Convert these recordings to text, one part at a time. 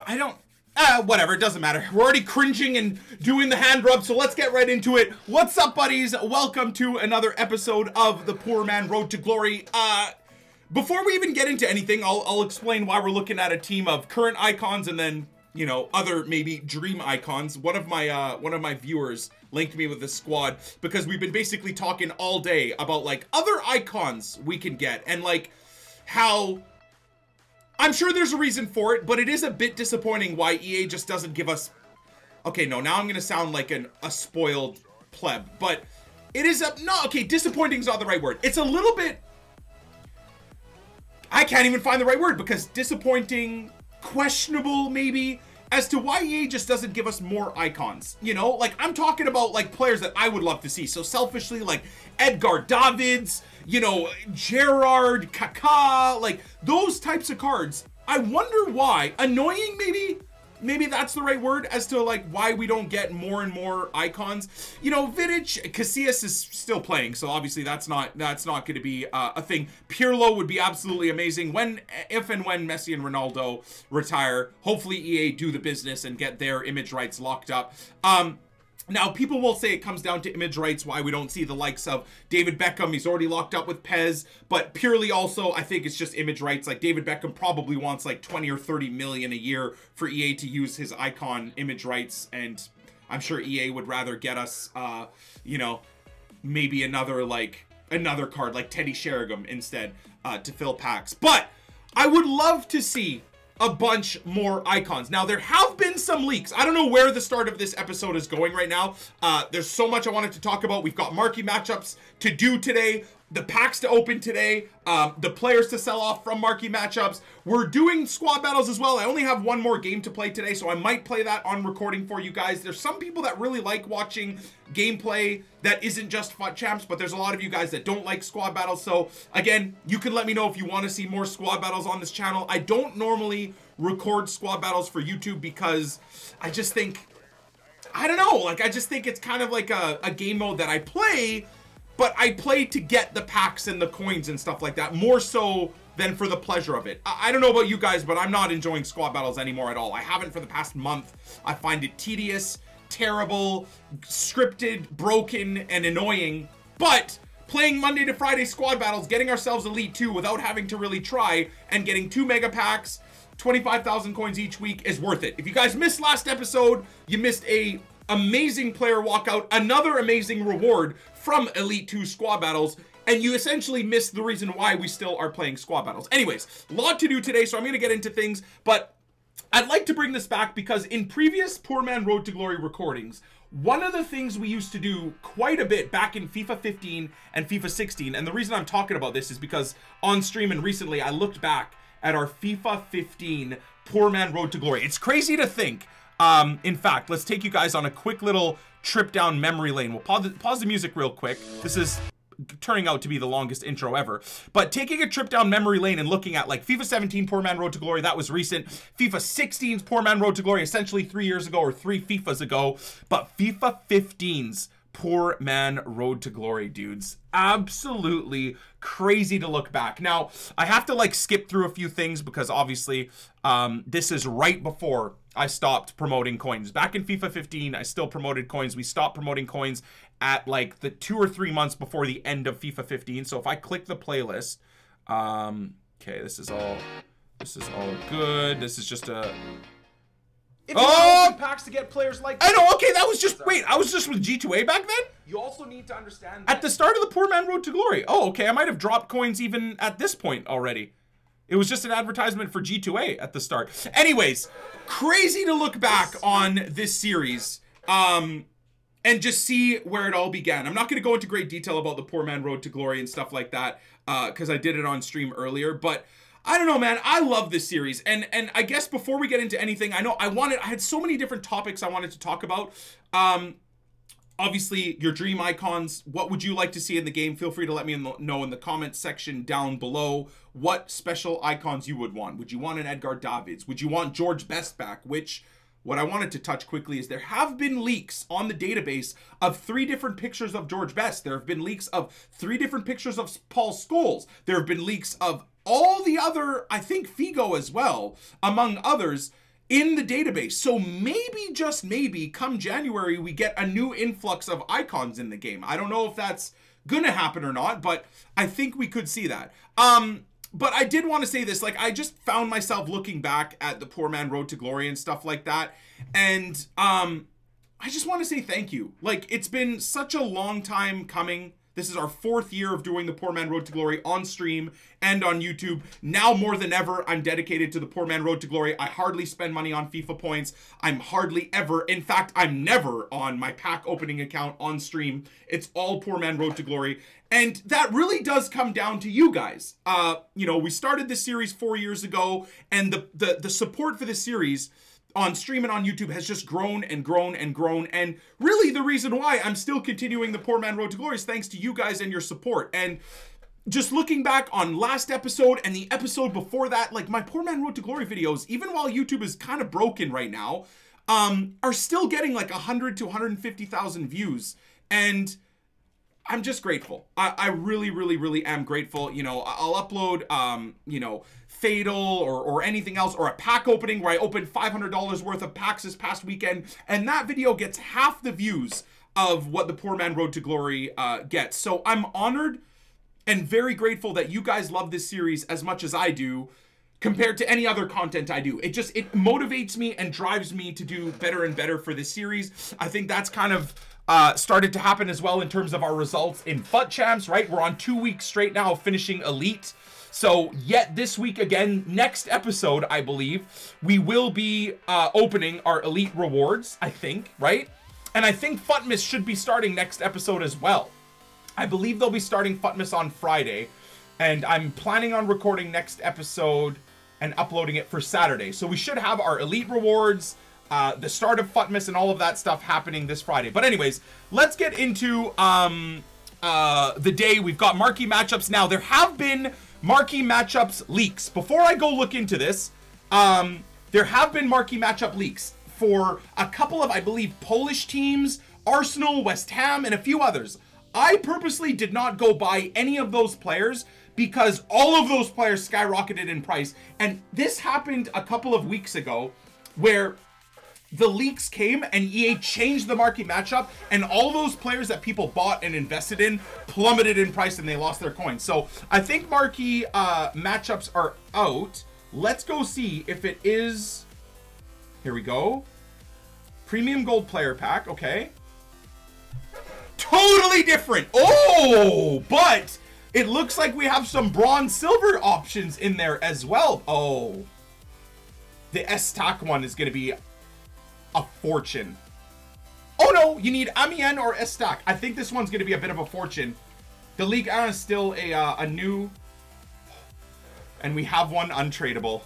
I don't... whatever, it doesn't matter. We're already cringing and doing the hand rub, so let's get right into it. What's up, buddies? Welcome to another episode of the Poor Man Road to Glory. Before we even get into anything, I'll explain why we're looking at a team of current icons and then, you know, other maybe dream icons. One of my viewers linked me with this squad because we've been basically talking all day about like other icons we can get and like how I'm sure there's a reason for it, but it is a bit disappointing why EA just doesn't give us... Okay, no, now I'm gonna sound like a spoiled pleb, but it is disappointing is not the right word. It's a little bit... I can't even find the right word because disappointing, questionable maybe, as to why EA just doesn't give us more icons. You know, like I'm talking about like players that I would love to see. So selfishly, like Edgar Davids, you know, Gerrard, Kaká, like those types of cards. I wonder why. Annoying maybe that's the right word as to like why we don't get more and more icons. You know, Vidic, Casillas is still playing, so obviously that's not going to be a thing. Pirlo would be absolutely amazing if and when Messi and Ronaldo retire. Hopefully EA do the business and get their image rights locked up. Now, people will say it comes down to image rights, why we don't see the likes of David Beckham. He's already locked up with Pez, but purely also, I think it's just image rights. Like, David Beckham probably wants like 20 or 30 million a year for EA to use his icon image rights, and I'm sure EA would rather get us, you know, maybe another card like Teddy Sheringham instead to fill packs. But I would love to see a bunch more icons. Now, there have been some leaks. I don't know where the start of this episode is going right now. There's so much I wanted to talk about. We've got marquee matchups to do today, the packs to open today, the players to sell off from marquee matchups. We're doing squad battles as well. I only have one more game to play today, so I might play that on recording for you guys. There's some people that really like watching gameplay that isn't just FUT Champs, but there's a lot of you guys that don't like squad battles. So again, you can let me know if you want to see more squad battles on this channel. I don't normally record squad battles for YouTube because I just think, I don't know, like I just think it's kind of like a game mode that I play, but I play to get the packs and the coins and stuff like that, more so than for the pleasure of it. I don't know about you guys, but I'm not enjoying squad battles anymore at all. I haven't for the past month. I find it tedious, terrible, scripted, broken, and annoying. But playing Monday to Friday squad battles, getting ourselves Elite 2 without having to really try, and getting 2 mega packs, 25,000 coins each week is worth it. If you guys missed last episode, you missed a amazing player walkout, another amazing reward from Elite 2 squad battles, and you essentially missed the reason why we still are playing squad battles. Anyways, a lot to do today, so I'm going to get into things, but I'd like to bring this back because in previous Poor Man Road to Glory recordings, one of the things we used to do quite a bit back in FIFA 15 and FIFA 16, and the reason I'm talking about this is because on stream and recently I looked back at our FIFA 15 Poor Man Road to Glory. It's crazy to think. In fact, let's take you guys on a quick little trip down memory lane. We'll pause the music real quick. This is turning out to be the longest intro ever, but taking a trip down memory lane and looking at like FIFA 17 Poor Man Road to Glory, that was recent. FIFA 16's Poor Man Road to Glory, essentially 3 years ago or 3 FIFAs ago, but FIFA 15's Poor Man Road to Glory, dudes. Absolutely crazy to look back. Now, I have to like skip through a few things because obviously this is right before I stopped promoting coins. Back in FIFA 15, I still promoted coins. We stopped promoting coins at like the 2 or 3 months before the end of FIFA 15. So if I click the playlist, okay, this is all good. This is just a... If you want packs to get players like... I know, okay, that was just... Wait, I was just with G2A back then? You also need to understand that... At the start of the Poor Man Road to Glory. Oh, okay, I might have dropped coins even at this point already. It was just an advertisement for G2A at the start. Anyways, crazy to look back on this series and just see where it all began. I'm not going to go into great detail about the Poor Man Road to Glory and stuff like that because I did it on stream earlier, but I don't know, man. I love this series, and I guess before we get into anything, I had so many different topics I wanted to talk about. Obviously, your dream icons. What would you like to see in the game? Feel free to let me know in the comments section down below what special icons you would want. Would you want an Edgar Davids? Would you want George Best back? Which, what I wanted to touch quickly is there have been leaks on the database of 3 different pictures of George Best. There have been leaks of 3 different pictures of Paul Scholes. There have been leaks of all the other, I think Figo as well, among others. in the database. So maybe, just maybe, come January, we get a new influx of icons in the game. I don't know if that's gonna happen or not, but I think we could see that. But I did want to say this, like, I just found myself looking back at the Poor Man Road to Glory and stuff like that, and I just want to say thank you. Like, it's been such a long time coming. This is our 4th year of doing the Poor Man Road to Glory on stream and on YouTube. Now more than ever, I'm dedicated to the Poor Man Road to Glory. I hardly spend money on FIFA points. I'm hardly ever, in fact, I'm never on my pack opening account on stream. It's all Poor Man Road to Glory. And that really does come down to you guys. You know, we started this series 4 years ago, and the support for this series on stream and on YouTube has just grown and grown and grown. And really the reason why I'm still continuing the Poor Man Road to Glory is thanks to you guys and your support. And just looking back on last episode and the episode before that, like, my Poor Man Road to Glory videos, even while YouTube is kind of broken right now, are still getting like 100 to 150,000 views. And I'm just grateful. I really, really, really am grateful. You know, I'll upload, you know, Fatal or anything else, or a pack opening where I opened $500 worth of packs this past weekend, and that video gets half the views of what the Poor Man Road to Glory gets. So I'm honored and very grateful that you guys love this series as much as I do compared to any other content I do. It motivates me and drives me to do better and better for this series. I think that's kind of started to happen as well in terms of our results in FUT Champs, right? We're on 2 weeks straight now of finishing Elite. So yet this week again, next episode, I believe, we will be opening our Elite rewards, I think, right? And I think FUTmas should be starting next episode as well. I believe they'll be starting FUTmas on Friday, and I'm planning on recording next episode and uploading it for Saturday. So we should have our Elite rewards, the start of FUTmas, and all of that stuff happening this Friday. But anyways, let's get into the day. We've got marquee matchups now. There have been marquee matchups leaks. Before I go look into this, there have been marquee matchup leaks for a couple of, I believe, Polish teams, Arsenal, West Ham, and a few others. I purposely did not go buy any of those players because all of those players skyrocketed in price. And this happened a couple of weeks ago where the leaks came and EA changed the marquee matchup, and all those players that people bought and invested in plummeted in price and they lost their coins. So I think marquee matchups are out. Let's go see if it is. Here we go. Premium gold player pack. Okay. Totally different. Oh, but it looks like we have some bronze silver options in there as well. Oh, the S-Tac one is going to be a fortune. Oh no, you need Amiens or S-Tac. I think this one's going to be a bit of a fortune. The League is still a new, and we have one untradeable.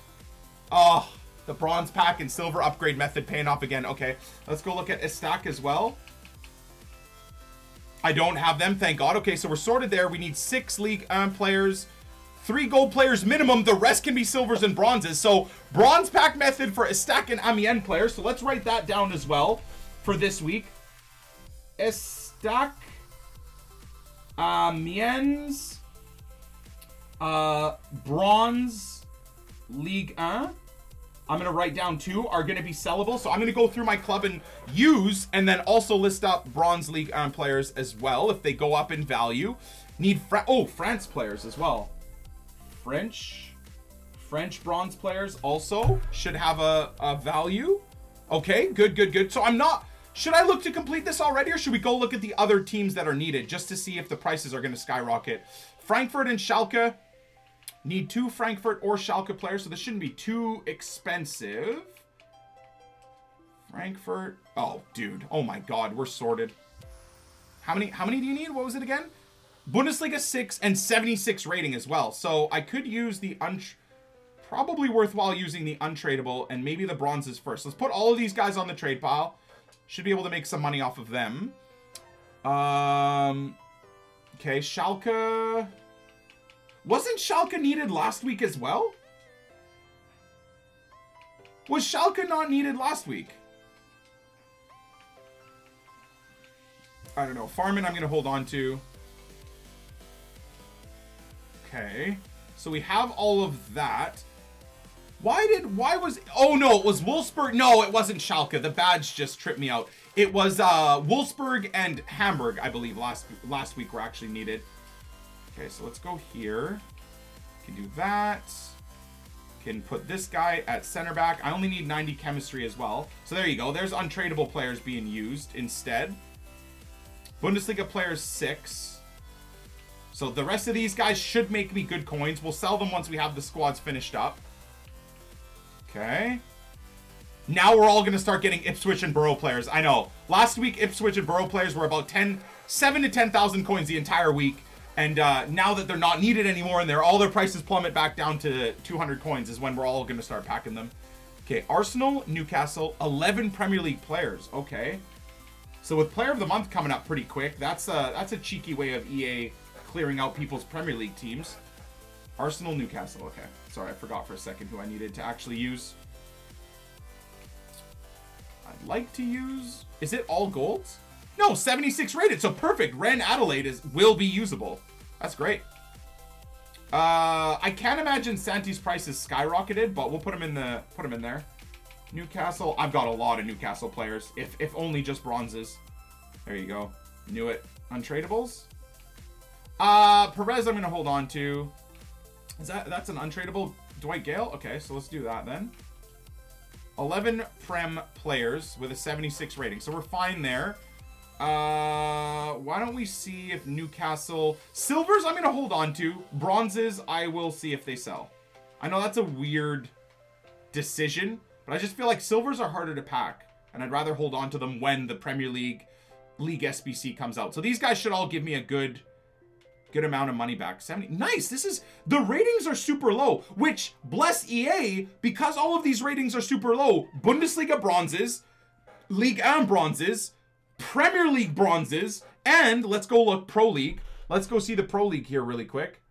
Oh, the bronze pack and silver upgrade method paying off again. Okay, let's go look at S-Tac as well. I don't have them, thank God. Okay, so we're sorted there. We need 6 League players, 3 gold players minimum. The rest can be silvers and bronzes. So bronze pack method for S-Tac and Amiens players. So let's write that down as well for this week. S-Tac, Amiens, bronze, League 1. I'm going to write down 2 are going to be sellable. So I'm going to go through my club and use, and then also list up bronze League players as well if they go up in value. Need France players as well. French bronze players also should have a value. Okay, good. So I'm not, should I look to complete this already, or should we go look at the other teams that are needed just to see if the prices are going to skyrocket? Frankfurt and Schalke. Need 2 Frankfurt or Schalke players, so this shouldn't be too expensive. Frankfurt. Oh, dude. Oh my God, we're sorted. How many do you need? What was it again? Bundesliga 6 and 76 rating as well. So I could use the probably worthwhile using the untradeable and maybe the bronzes first. Let's put all of these guys on the trade pile. Should be able to make some money off of them. Okay, Schalke. Wasn't Schalke needed last week as well? Was Schalke not needed last week? I don't know. Farman I'm going to hold on to. Okay. So we have all of that. Why was, oh no, it was Wolfsburg. No, it wasn't Schalke. The badge just tripped me out. It was Wolfsburg and Hamburg, I believe, last week were actually needed. Okay, so let's go here. Can do that. Can put this guy at center back. I only need 90 chemistry as well. So there you go. There's untradeable players being used instead. Bundesliga players 6. So the rest of these guys should make me good coins. We'll sell them once we have the squads finished up. Okay. Now we're all going to start getting Ipswich and Borough players. I know. Last week, Ipswich and Borough players were about 7 to 10,000 coins the entire week. And now that they're not needed anymore and all their prices plummet back down to 200 coins is when we're all going to start packing them. Okay, Arsenal, Newcastle, 11 Premier League players. Okay. So with Player of the Month coming up pretty quick, that's a cheeky way of EA clearing out people's Premier League teams. Arsenal, Newcastle. Okay. Sorry, I forgot for a second who I needed to actually use. I'd like to use... Is it all golds? No, 76 rated, so perfect. Ren Adelaide will be usable. That's great. I can't imagine Santi's price is skyrocketed, but we'll put him in there. Newcastle. I've got a lot of Newcastle players. If only just bronzes. There you go. Knew it. Untradables. Perez I'm gonna hold on to. That's an untradeable Dwight Gale? Okay, so let's do that then. 11 Prem players with a 76 rating. So we're fine there. Why don't we see if Newcastle... Silvers I'm going to hold on to. Bronzes I will see if they sell. I know that's a weird decision, but I just feel like silvers are harder to pack. And I'd rather hold on to them when the Premier League SBC comes out. So these guys should all give me a good amount of money back. 70. Nice. The ratings are super low, which bless EA, because all of these ratings are super low. Bundesliga bronzes, Ligue 1 bronzes, Premier League bronzes, and let's go look Pro League. Let's go see the Pro League here really quick.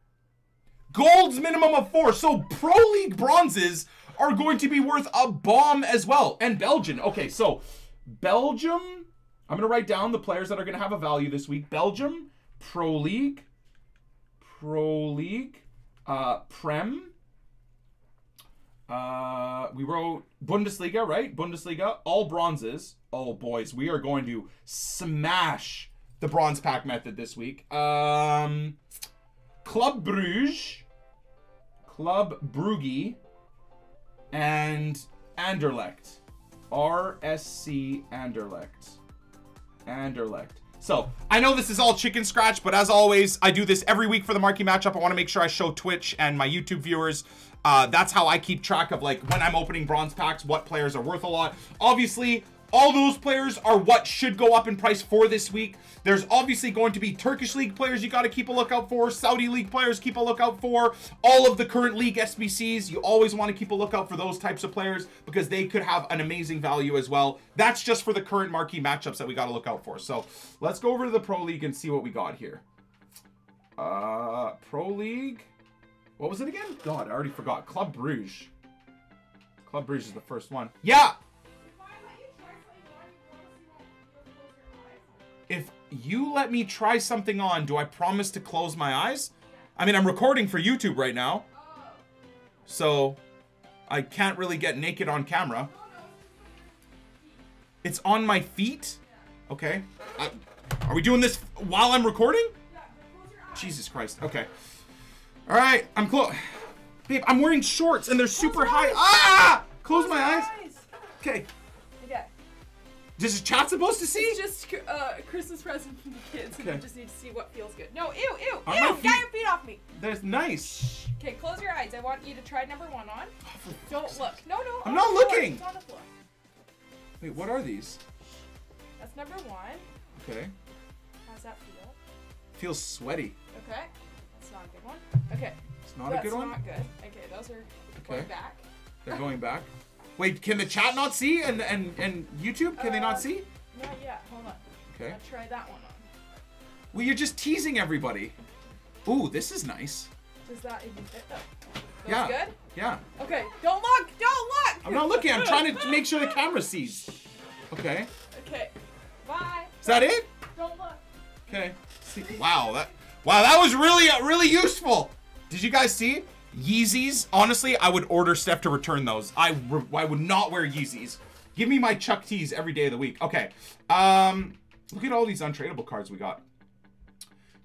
Golds minimum of 4. So Pro League bronzes are going to be worth a bomb as well. And Belgian. Okay, so Belgium, I'm going to write down the players that are going to have a value this week. Belgium, Pro League, Prem. We wrote Bundesliga, right? Bundesliga, all bronzes. Oh, boys, we are going to smash the bronze pack method this week. Club Brugge, and Anderlecht. RSC Anderlecht. So, I know this is all chicken scratch, but as always, I do this every week for the Marquee matchup. I want to make sure I show Twitch and my YouTube viewers. That's how I keep track of, like, when I'm opening bronze packs, what players are worth a lot. Obviously, all those players are what should go up in price for this week. There's obviously going to be Turkish League players you got to keep a lookout for. Saudi League players keep a lookout for. All of the current League SBCs, you always want to keep a lookout for those types of players because they could have an amazing value as well. That's just for the current Marquee matchups that we got to look out for. So let's go over to the Pro League and see what we got here. Pro League. What was it again? God, I already forgot. Club Brugge. Club Brugge is the first one. Yeah! If you let me try something on, do I promise to close my eyes? I mean, I'm recording for YouTube right now, so I can't really get naked on camera. It's on my feet? Okay. Are we doing this while I'm recording? Jesus Christ. Okay. All right. I'm close. Babe, I'm wearing shorts and they're super high. Ah! Close my eyes. Okay. This is chat supposed to see? It's just Christmas present from the kids, and okay. you just need to see what feels good. No, ew, ew, On ew! my Get your feet off me! That's nice. Okay, close your eyes. I want you to try number 1 on. Don't look. No, no. I'm not looking! It's on the floor. Wait, what are these? That's number 1. Okay. How's that feel? Feels sweaty. Okay. That's not a good one. Okay. It's not a good one? That's not good. Okay, those are going back. They're going back. Wait, can the chat not see? And YouTube, can they not see? Not yet. Hold on. Okay. I'll try that one on. Well, you're just teasing everybody. Ooh, this is nice. Does that even fit though? Yeah. Good? Yeah. Okay, don't look! Don't look! I'm not looking. I'm trying to make sure the camera sees. Okay. Okay. Bye. Is that it? Don't look. Okay. See. Wow, that was really useful. Did you guys see? Yeezys, honestly, I would order Steph to return those. I would not wear Yeezys. Give me my Chuck Tees every day of the week. Okay. Look at all these untradeable cards we got.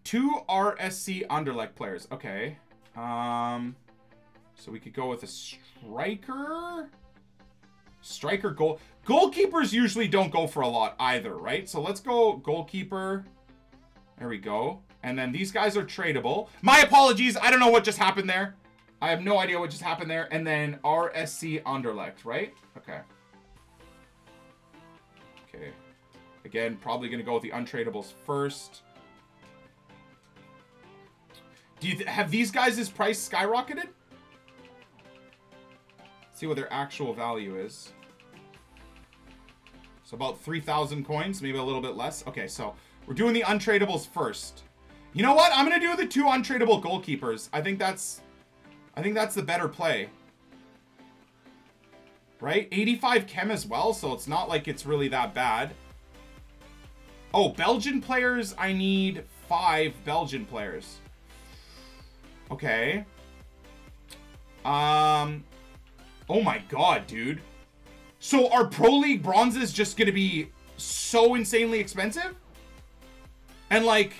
2 RSC Underleg players. Okay. So we could go with a striker. Striker goal. Goalkeepers usually don't go for a lot either, right? So let's go goalkeeper. There we go. And then these guys are tradable. My apologies. I don't know what just happened there. I have no idea what just happened there. And then RSC Anderlecht, right? Okay. Okay. Again, probably going to go with the untradables first. Do you have these guys' price skyrocketed? See what their actual value is. So about 3,000 coins, maybe a little bit less. Okay, so we're doing the untradables first. You know what? I'm gonna do the 2 untradeable goalkeepers. I think that's the better play. Right? 85 chem as well, so it's not like it's really that bad. Oh, Belgian players, I need 5 Belgian players. Okay. Oh my god, dude. So are Pro League bronzes just gonna be so insanely expensive? And like...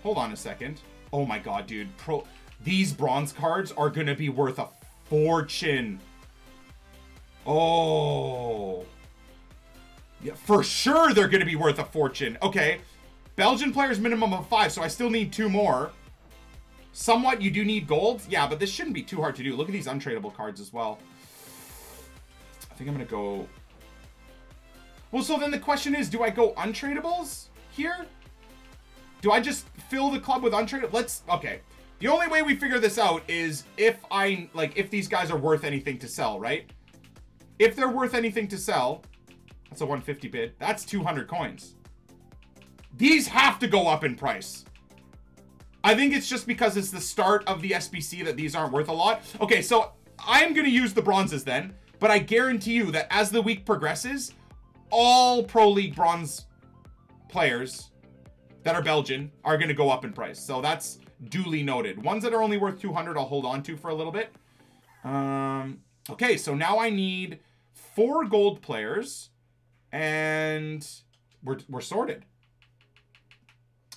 Hold on a second. Oh my god, dude. These bronze cards are gonna be worth a fortune. Oh. Yeah, for sure they're gonna be worth a fortune. Okay. Belgian players minimum of 5, so I still need 2 more. Somewhat, you do need gold. Yeah, but this shouldn't be too hard to do. Look at these untradeable cards as well. I think I'm going to go... Well, so then the question is, do I go untradables here? Do I just fill the club with untradables? Let's... Okay. The only way we figure this out is if these guys are worth anything to sell, right? If they're worth anything to sell, that's a 150 bid. That's 200 coins. These have to go up in price. I think it's just because it's the start of the SBC that these aren't worth a lot. Okay, so I'm going to use the bronzes then, but I guarantee you that as the week progresses, all Pro League bronze players that are Belgian are going to go up in price. So that's duly noted. Ones that are only worth 200, I'll hold on to for a little bit. Okay, so now I need 4 gold players, and we're sorted.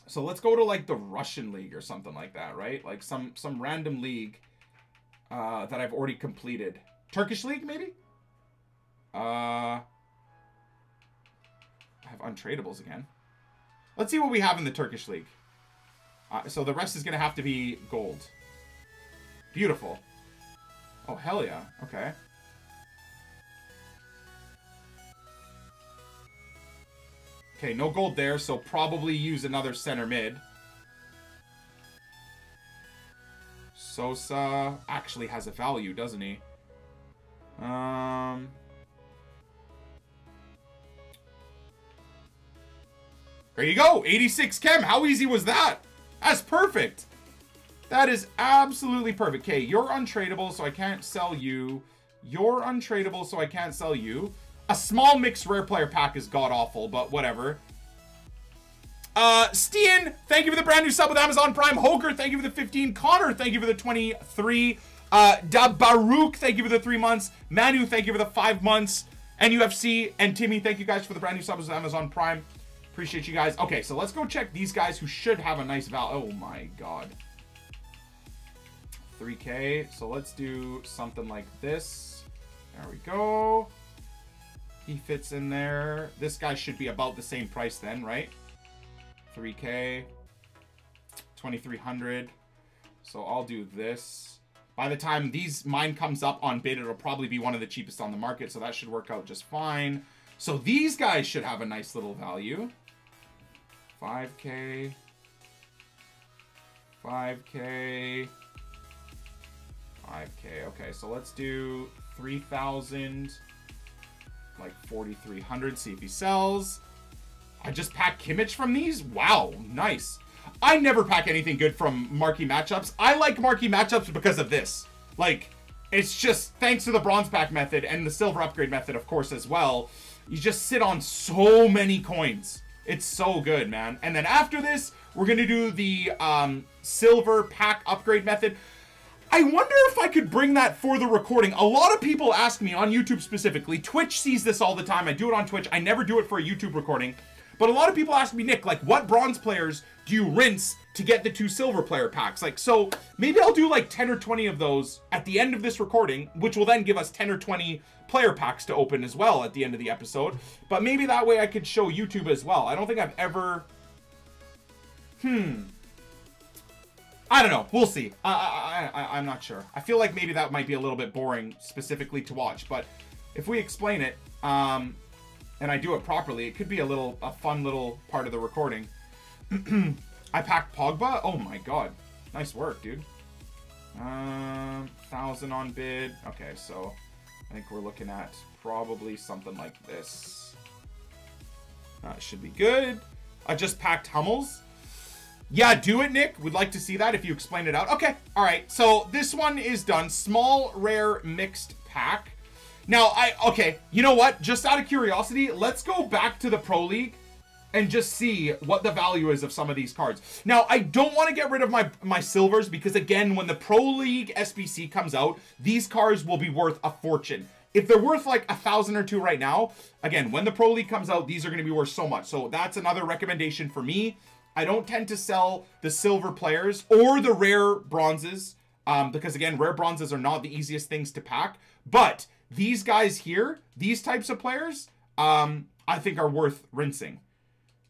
So let's go to like the Russian league or something like that, right? Like some random league that I've already completed. Turkish league, maybe? I have untradables again. Let's see what we have in the Turkish league. So the rest is going to have to be gold. Beautiful. Oh, hell yeah. Okay. Okay, no gold there, so probably use another center mid. Sosa actually has a value, doesn't he? There you go, 86 chem. How easy was that? That's perfect. That is absolutely perfect. Okay, you're untradeable, so I can't sell you. You're untradeable, so I can't sell you. A small mixed rare player pack is god-awful, but whatever. Stian, thank you for the brand new sub with Amazon Prime. Hoker, thank you for the 15. Connor, thank you for the 23. Dabarouk, thank you for the 3 months. Manu, thank you for the 5 months. NUFC and Timmy, thank you guys for the brand new subs with Amazon Prime. Appreciate you guys. Okay, so let's go check these guys who should have a nice value. Oh my god. 3K. So let's do something like this. There we go. He fits in there. This guy should be about the same price then, right? 3K. 2,300. So I'll do this. By the time mine comes up on bid, it'll probably be one of the cheapest on the market. So that should work out just fine. So these guys should have a nice little value. 5K. 5K. 5K. Okay, so let's do 3,000. Like 4,300. See if he sells. I just pack Kimmich from these? Wow, nice. I never pack anything good from marquee matchups. I like marquee matchups because of this. Like, it's just thanks to the bronze pack method and the silver upgrade method, of course, as well. You just sit on so many coins. It's so good, man. And then after this, we're going to do the silver pack upgrade method. I wonder if I could bring that for the recording. A lot of people ask me on YouTube specifically. Twitch sees this all the time. I do it on Twitch. I never do it for a YouTube recording. But a lot of people ask me, Nick, like, what bronze players do you rinse to get the 2 silver player packs? Like, so maybe I'll do like 10 or 20 of those at the end of this recording, which will then give us 10 or 20 player packs to open as well at the end of the episode. But maybe that way I could show YouTube as well. I don't think I've ever... I don't know. We'll see. I'm not sure. I feel like maybe that might be a little bit boring specifically to watch. But if we explain it, and I do it properly, it could be a fun little part of the recording. I packed Pogba. Oh my god. Nice work, dude. 1,000 on bid. Okay, so I think we're looking at probably something like this. Should be good. I just packed Hummels. Yeah, do it, Nick. Would like to see that if you explain it out. Okay, all right. So this one is done. Small, rare, mixed pack. Now, okay, you know what? Just out of curiosity, let's go back to the Pro League and just see what the value is of some of these cards. Now, I don't want to get rid of my silvers because, again, when the Pro League SBC comes out, these cards will be worth a fortune. If they're worth like 1,000 or 2 right now, again, when the Pro League comes out, these are going to be worth so much. So that's another recommendation for me. I don't tend to sell the silver players or the rare bronzes because, again, rare bronzes are not the easiest things to pack. But these guys here, these types of players, I think are worth rinsing.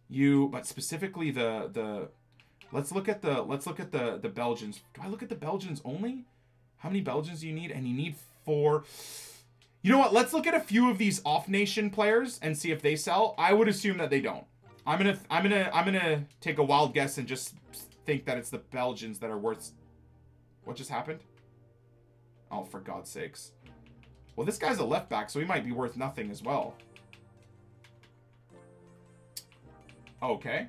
But specifically let's look at the Belgians. Do I look at the Belgians only? How many Belgians do you need? And you need 4. You know what? Let's look at a few of these off-nation players and see if they sell. I would assume that they don't. I'm gonna take a wild guess and just think that it's the Belgians that are worth. What just happened? Oh, for God's sakes. Well, this guy's a left back, so he might be worth nothing as well. Okay.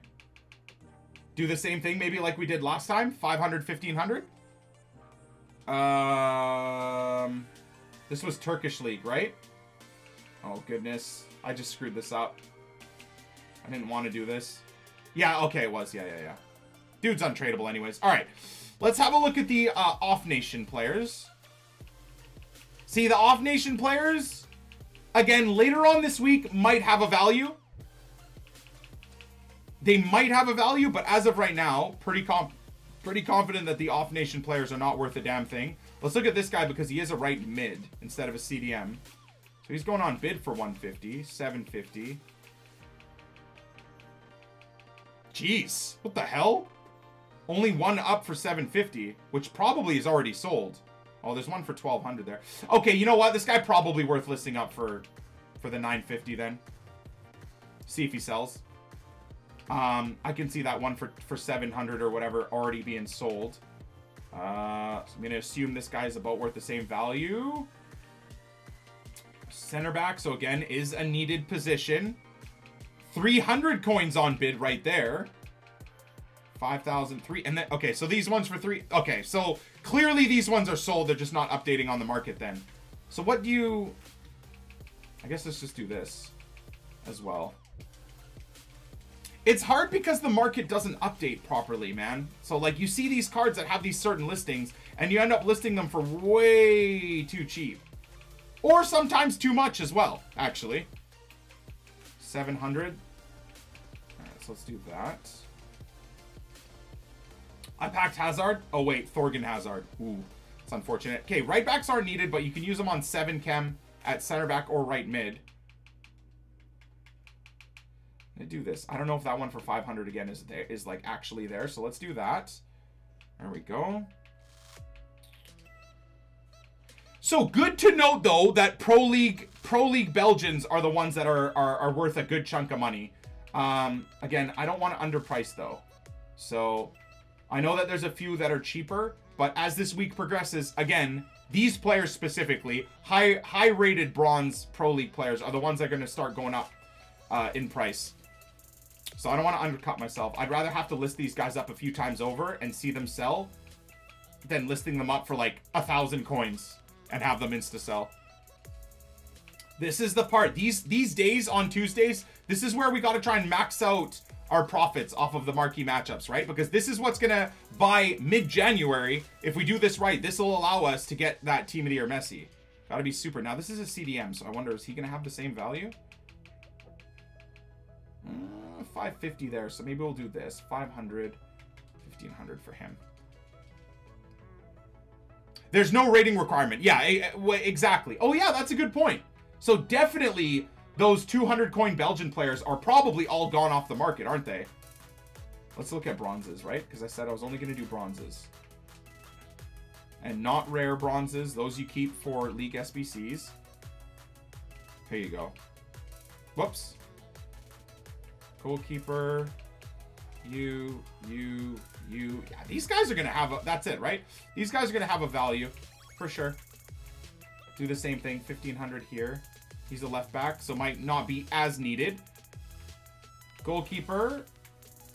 Do the same thing maybe like we did last time. 500, 1,500. This was Turkish League, right? Oh, goodness. I just screwed this up. I didn't want to do this. Yeah, okay, it was. Yeah. Dude's untradeable anyways. All right. Let's have a look at the off-nation players. See, the off-nation players, again, later on this week, might have a value. They might have a value, but as of right now, pretty confident that the off-nation players are not worth a damn thing. Let's look at this guy because he is a right mid instead of a CDM. So he's going on bid for 150, 750. Jeez, what the hell? Only one up for 750, which probably is already sold. Oh, there's one for 1,200 there. Okay, you know what? This guy probably worth listing up for the 950 then. See if he sells. I can see that one for 700 or whatever already being sold. So I'm going to assume this guy is about worth the same value. Center back, so again, is a needed position. 300 coins on bid right there. 5,003. And then, okay, so these ones for 3. Okay, so clearly these ones are sold. They're just not updating on the market then. So what do you... I guess let's just do this as well. It's hard because the market doesn't update properly, man. So, like, you see these cards that have these certain listings, and you end up listing them for way too cheap. Or sometimes too much as well, actually. 700. Alright, so let's do that. I packed Hazard. Oh, wait, Thorgan Hazard. Ooh, it's unfortunate. Okay, right backs aren't needed, but you can use them on 7 chem at center back or right mid. I do this. I don't know if that one for 500 again is like actually there. So let's do that. There we go. So good to note though that Pro League Belgians are the ones that are worth a good chunk of money. Again, I don't want to underprice though. So I know that there's a few that are cheaper, but as this week progresses, again, these players specifically, high rated bronze Pro League players are the ones that are going to start going up in price. So I don't want to undercut myself. I'd rather have to list these guys up a few times over and see them sell than listing them up for like 1,000 coins and have them insta-sell. This is the part. These days on Tuesdays, this is where we got to try and max out our profits off of the marquee matchups, right? Because this is what's gonna, by mid-January, if we do this right, this will allow us to get that Team of the Year Messi. Gotta be super. Now this is a CDM, so I wonder, is he gonna have the same value? 550 there, so maybe we'll do this. 500, 1500 for him. There's no rating requirement. Yeah, exactly. Oh yeah, that's a good point. So definitely those 200 coin Belgian players are probably all gone off the market, aren't they? Let's look at bronzes, right? Because I said I was only going to do bronzes. And not rare bronzes. Those you keep for League SBCs. Here you go. Whoops. Goalkeeper. You. Yeah, these guys are going to have a... That's it, right? These guys are going to have a value. For sure. Do the same thing. 1500 here. He's a left back, so might not be as needed. Goalkeeper,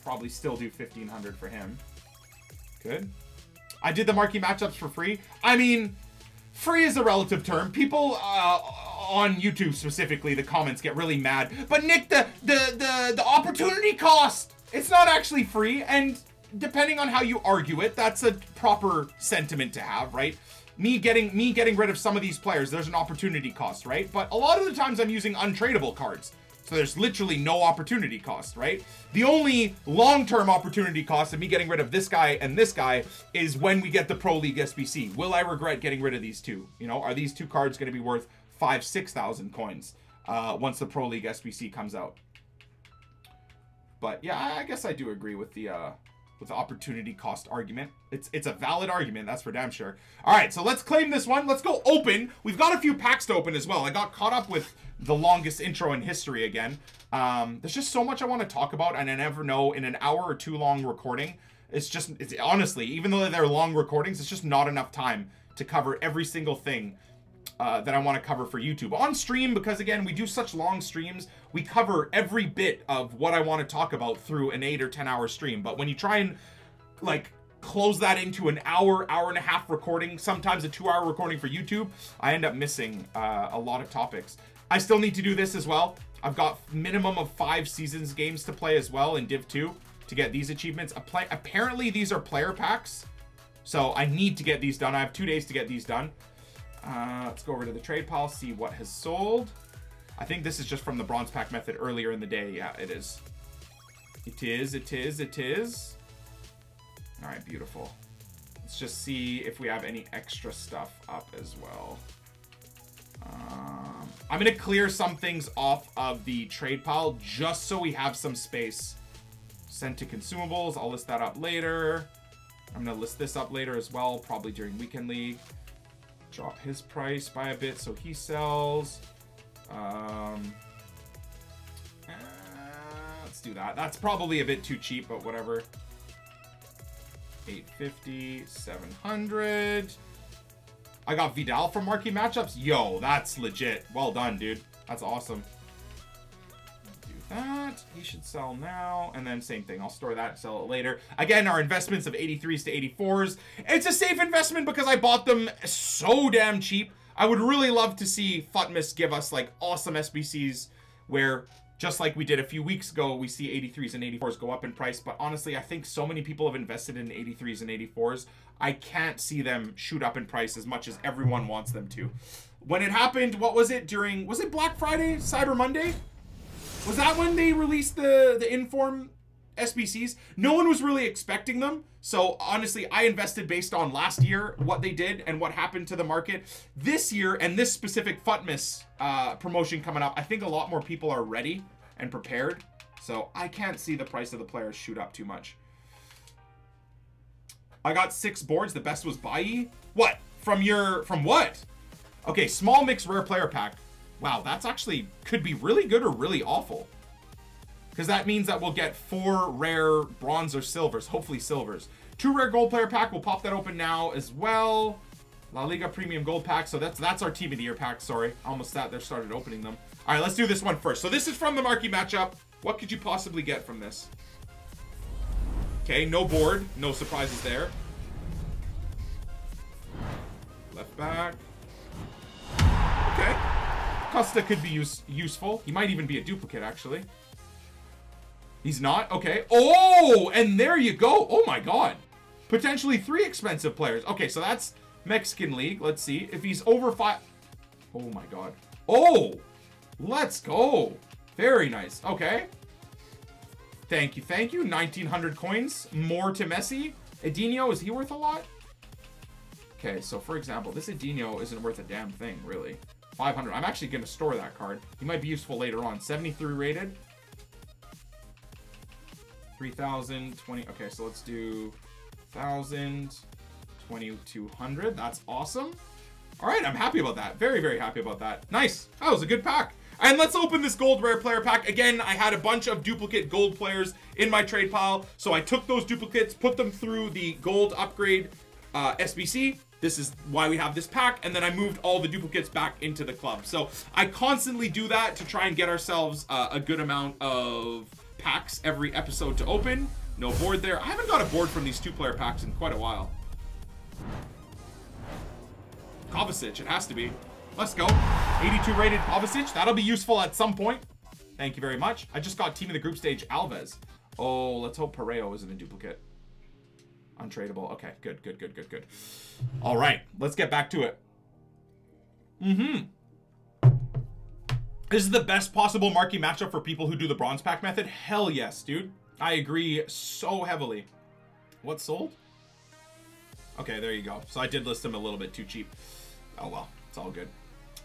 probably still do 1500 for him. Good. I did the marquee matchups for free. I mean, free is a relative term. People on YouTube specifically, the comments get really mad. But Nick, the opportunity cost, it's not actually free. And depending on how you argue it, that's a proper sentiment to have, right? Me getting rid of some of these players, there's an opportunity cost, right? But a lot of the times I'm using untradeable cards. So there's literally no opportunity cost, right? The only long-term opportunity cost of me getting rid of this guy and this guy is when we get the Pro League SBC. Will I regret getting rid of these two? You know, are these two cards going to be worth 5,000-6,000 coins once the Pro League SBC comes out? But yeah, I guess I do agree with the opportunity cost argument. It's a valid argument, that's for damn sure. All right, so let's claim this one. Let's go open. We've got a few packs to open as well. I got caught up with the longest intro in history again. There's just so much I want to talk about, and I never know in an hour or two long recording. It's honestly, even though they're long recordings, it's just not enough time to cover every single thing that I want to cover for YouTube. On stream, because again, we do such long streams, we cover every bit of what I want to talk about through an 8 or 10 hour stream. But when you try and like close that into an hour and a half recording, sometimes a 2-hour recording for YouTube, I end up missing a lot of topics. I still need to do this as well. I've got minimum of 5 seasons games to play as well in Div 2 to get these achievements. Apparently these are player packs, so I need to get these done. I have 2 days to get these done. Let's go over to the trade pile, see what has sold. I think this is just from the bronze pack method earlier in the day. Yeah, it is. It is. All right, beautiful. Let's just see if we have any extra stuff up as well. I'm going to clear some things off of the trade pile just so we have some space. Sent to consumables. I'll list that up later. I'm going to list this up later as well, probably during Weekend League. Drop his price by a bit so he sells. Let's do that. That's probably a bit too cheap, but whatever. 850, 700. I got Vidal from marquee matchups. Yo, that's legit. Well done, dude. That's awesome. Do that. He should sell now. And then same thing. I'll store that and sell it later. Again, our investments of 83s to 84s. It's a safe investment because I bought them so damn cheap. I would really love to see Futmas give us like awesome SBCs where, just like we did a few weeks ago, we see 83s and 84s go up in price. But honestly, I think so many people have invested in 83s and 84s. I can't see them shoot up in price as much as everyone wants them to. When it happened, what was it during, was it Black Friday, Cyber Monday? Was that when they released the Inform SBCs? No one was really expecting them. So honestly, I invested based on last year, what they did and what happened to the market. This year, and this specific Futmas promotion coming up, I think a lot more people are ready and prepared. So I can't see the price of the players shoot up too much. I got 6 boards. The best was Bailly. What? From what? Okay, small mix rare player pack. Wow, that's actually could be really good or really awful. Because that means that we'll get 4 rare bronze or silvers, hopefully silvers. 2 rare gold player pack, we'll pop that open now as well. La Liga premium gold pack, so that's our team of the year pack, sorry. I almost sat there, started opening them. All right, let's do this one first. So this is from the marquee matchup. What could you possibly get from this? Okay, no board, no surprises there. Left back. Okay. Costa could be useful. He might even be a duplicate, actually. He's not? Okay. Oh, and there you go. Oh, my God. Potentially 3 expensive players. Okay, so that's Mexican League. Let's see. If he's over 5... Oh, my God. Oh, let's go. Very nice. Okay. Thank you. Thank you. 1,900 coins. More to Messi. Edinho, is he worth a lot? Okay, so for example, this Edinho isn't worth a damn thing, really. 500. I'm actually going to store that card. He might be useful later on. 73 rated. 3,000, 20. Okay, so let's do 1,000, 2,200. That's awesome. All right, I'm happy about that. Very, very happy about that. Nice. That was a good pack. And let's open this gold rare player pack. Again, I had a bunch of duplicate gold players in my trade pile. So I took those duplicates, put them through the gold upgrade SBC. This is why we have this pack. And then I moved all the duplicates back into the club. So I constantly do that to try and get ourselves a good amount of packs every episode to open. No board there. I haven't got a board from these 2-player packs in quite a while. Kovacic, it has to be. Let's go. 82 rated Kovacic. That'll be useful at some point. Thank you very much. I just got team of the group stage Alves. Oh, let's hope Pareo isn't a duplicate. Untradeable. Okay, good, good, good, good, good. All right, let's get back to it. This is the best possible marquee matchup for people who do the bronze pack method. Hell yes, dude. I agree so heavily. What sold? Okay, there you go. So I did list them a little bit too cheap. Oh well, it's all good.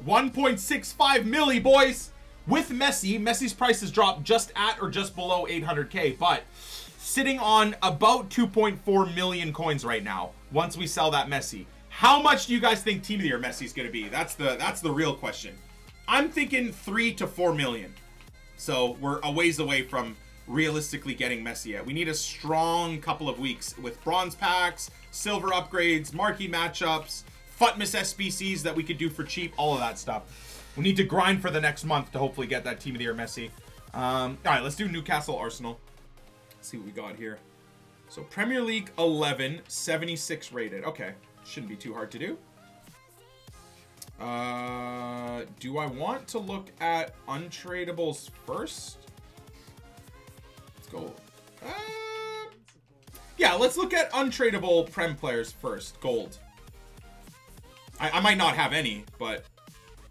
1.65 milli, boys. With Messi, Messi's price has dropped just at or just below 800K, but sitting on about 2.4 million coins right now. Once we sell that Messi, how much do you guys think Team of the Year Messi's going to be? That's the real question. I'm thinking 3 to 4 million. So we're a ways away from realistically getting Messi yet. We need a strong couple of weeks with bronze packs, silver upgrades, marquee matchups, Futmas SBCs that we could do for cheap, all of that stuff. We need to grind for the next month to hopefully get that Team of the Year Messi. All right, let's do Newcastle Arsenal. Let's see what we got here. So Premier League 11, 76 rated. Okay, shouldn't be too hard to do. Do I want to look at untradables first? Let's go. Yeah, let's look at untradeable Prem players first. Gold. I might not have any, but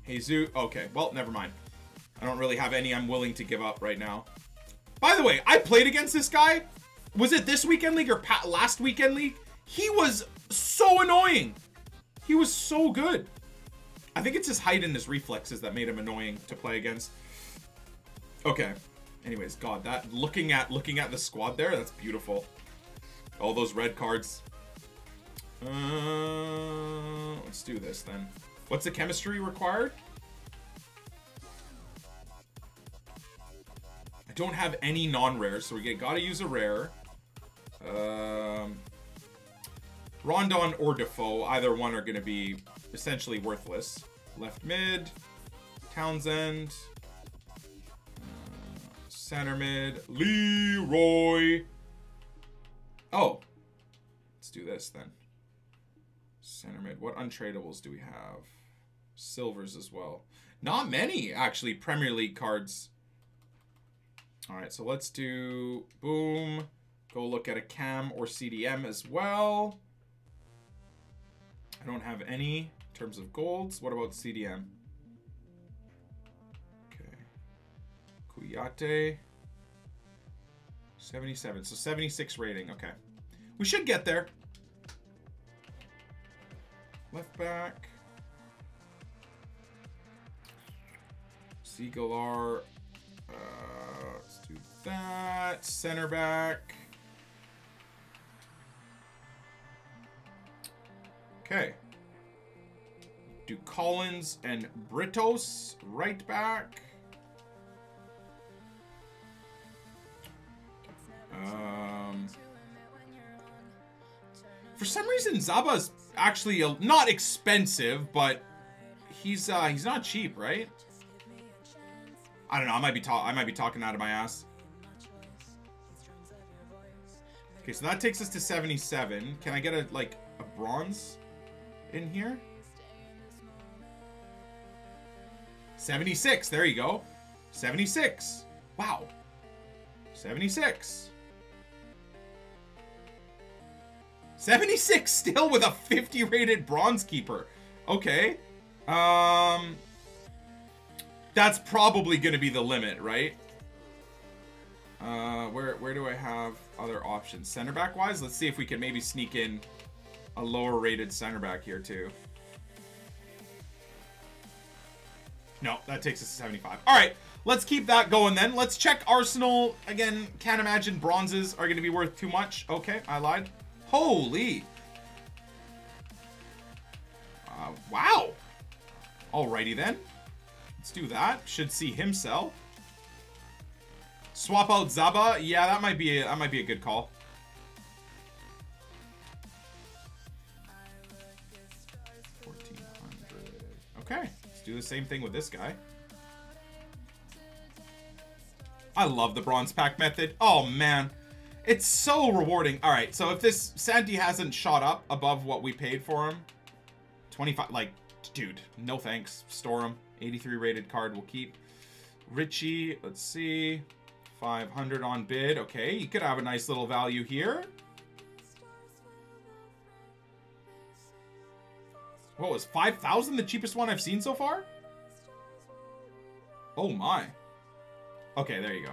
Jesus. Okay, well, never mind. I don't really have any I'm willing to give up right now. By the way, I played against this guy. Was it this weekend league or last weekend league? He was so annoying. He was so good. I think it's his height and his reflexes that made him annoying to play against. Okay. Anyways, God, that looking at the squad there, that's beautiful. All those red cards. Let's do this then. What's the chemistry required? I don't have any non-rares, so we gotta use a rare. Rondon or Defoe, either one are gonna be essentially worthless. Left mid, Townsend, center mid, Leroy. Oh, let's do this then. Center mid. What untradables do we have? Silvers as well. Not many, actually, Premier League cards. All right, so let's do boom. Go look at a cam or CDM as well. I don't have any in terms of golds. What about CDM? Okay. Kuyate. 77. So 76 rating. Okay. We should get there. Left back. Seagalar. Let's do that. Center back. Okay. Do Collins and Britos. Right back. For some reason, Zaba's actually not expensive, but he's not cheap, right? I don't know. I might be talking out of my ass. Okay, so that takes us to 77. Can I get a bronze in here? 76. There you go. 76. Wow. 76. 76 still with a 50 rated bronze keeper. Okay. That's probably going to be the limit, right? Where do I have other options? Center back wise, let's see if we can maybe sneak in a lower rated center back here too. No, that takes us to 75. All right, let's keep that going then. Let's check Arsenal. Again, can't imagine bronzes are going to be worth too much. Okay, I lied. Holy. Wow. Alrighty then. Let's do that. Should see him sell. Swap out Zaba. Yeah, that might be a good call. Okay, let's do the same thing with this guy. I love the bronze pack method. Oh man, it's so rewarding. All right, so if this Santi hasn't shot up above what we paid for him, 25, like, dude, no thanks. Store him. 83 rated card we'll keep. Richie, let's see, 500 on bid. Okay, you could have a nice little value here. What was 5,000 the cheapest one I've seen so far? Oh my. Okay, there you go.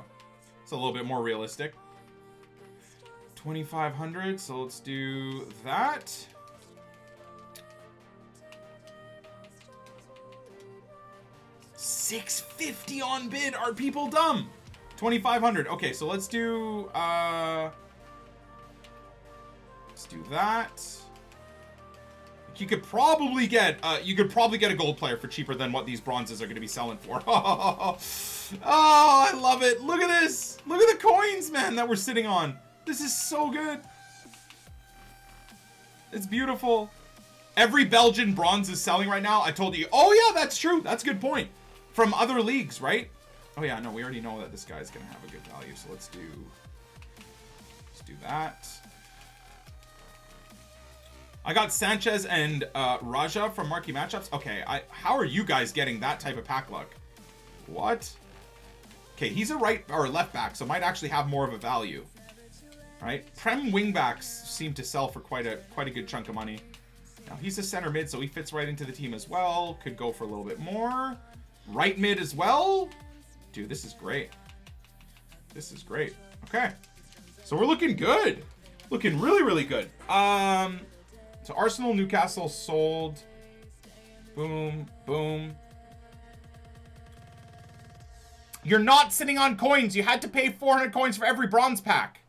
It's a little bit more realistic. 2,500, so let's do that. $650 on bid. Are people dumb? 2,500. Okay, so let's do that. You could probably get a gold player for cheaper than what these bronzes are going to be selling for. Oh, I love it. Look at this. Look at the coins, man, that we're sitting on. This is so good. It's beautiful. Every Belgian bronze is selling right now. I told you. Oh yeah, that's true. That's a good point. From other leagues, right? Oh yeah, no, we already know that this guy's going to have a good value. So let's do that. I got Sanchez and Raja from Marquee matchups. Okay, how are you guys getting that type of pack luck? What? Okay, he's a right or left back, so might actually have more of a value. All right, Prem wingbacks seem to sell for quite a good chunk of money. Now he's a center mid, so he fits right into the team as well. Could go for a little bit more. Right mid as well. Dude, this is great. This is great. Okay, so we're looking good. Looking really, really good. So Arsenal, Newcastle sold. Boom, boom. You're not sitting on coins. You had to pay 400 coins for every bronze pack.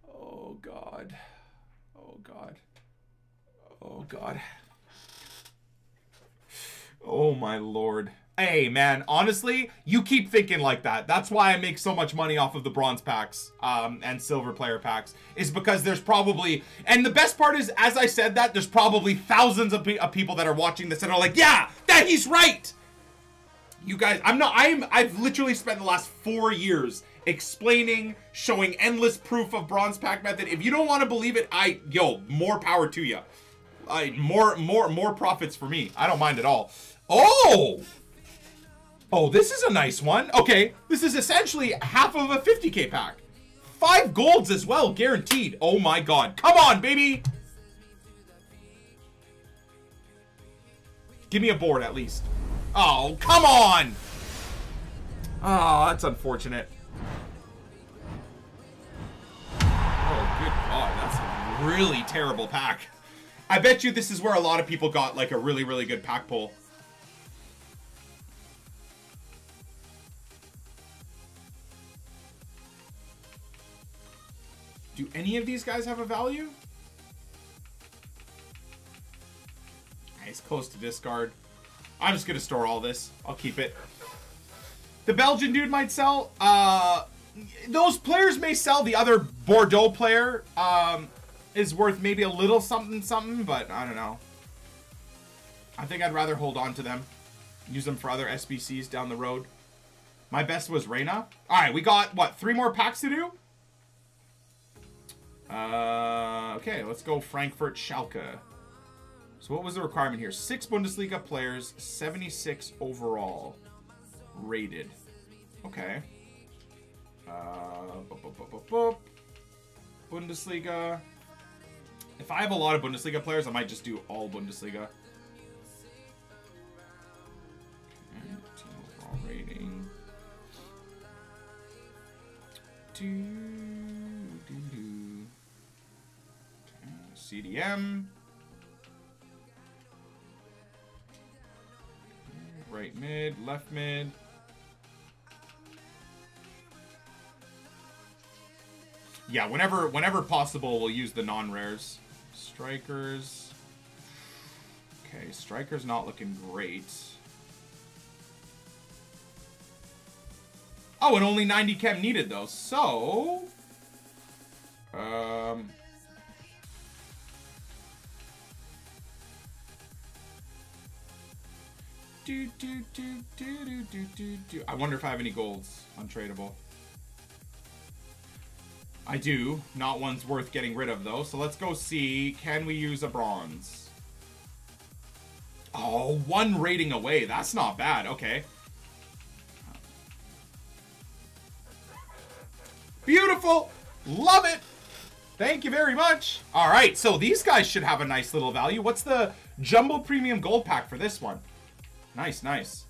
Oh, God. Oh, God. Oh, God. Oh, my Lord. Hey, man, honestly, you keep thinking like that. That's why I make so much money off of the bronze packs and silver player packs, is because there's probably, and the best part is, as I said that, there's probably thousands of people that are watching this and are like, yeah, that he's right. You guys, I've literally spent the last 4 years explaining, showing endless proof of bronze pack method. If you don't want to believe it, more power to you. More profits for me. I don't mind at all. Oh, this is a nice one. Okay, this is essentially half of a 50k pack. 5 golds as well, guaranteed. Oh my God. Come on, baby. Give me a board at least. Oh, come on. Oh, that's unfortunate. Oh, good God. That's a really terrible pack. I bet you this is where a lot of people got like a really, really good pack pull. Do any of these guys have a value? Nice, close to discard. I'm just going to store all this. I'll keep it. The Belgian dude might sell. Those players may sell. The other Bordeaux player is worth maybe a little something, but I don't know. I think I'd rather hold on to them. Use them for other SBCs down the road. My best was Reina. All right, we got, what, 3 more packs to do? Okay, let's go Frankfurt Schalke. So what was the requirement here? 6 Bundesliga players, 76 overall rated. Okay. Bundesliga. If I have a lot of Bundesliga players, I might just do all Bundesliga. Okay, team overall rating. Okay, CDM. Right mid, left mid. Yeah, whenever possible, we'll use the non-rares. Strikers. Okay, strikers not looking great. Oh, and only 90 chem needed though. So, I wonder if I have any golds untradeable. I do. Not one's worth getting rid of, though. So let's go see. Can we use a bronze? Oh, 1 rating away. That's not bad. Okay. Beautiful. Love it. Thank you very much. All right. So these guys should have a nice little value. What's the Jumbo Premium Gold Pack for this one? Nice, nice.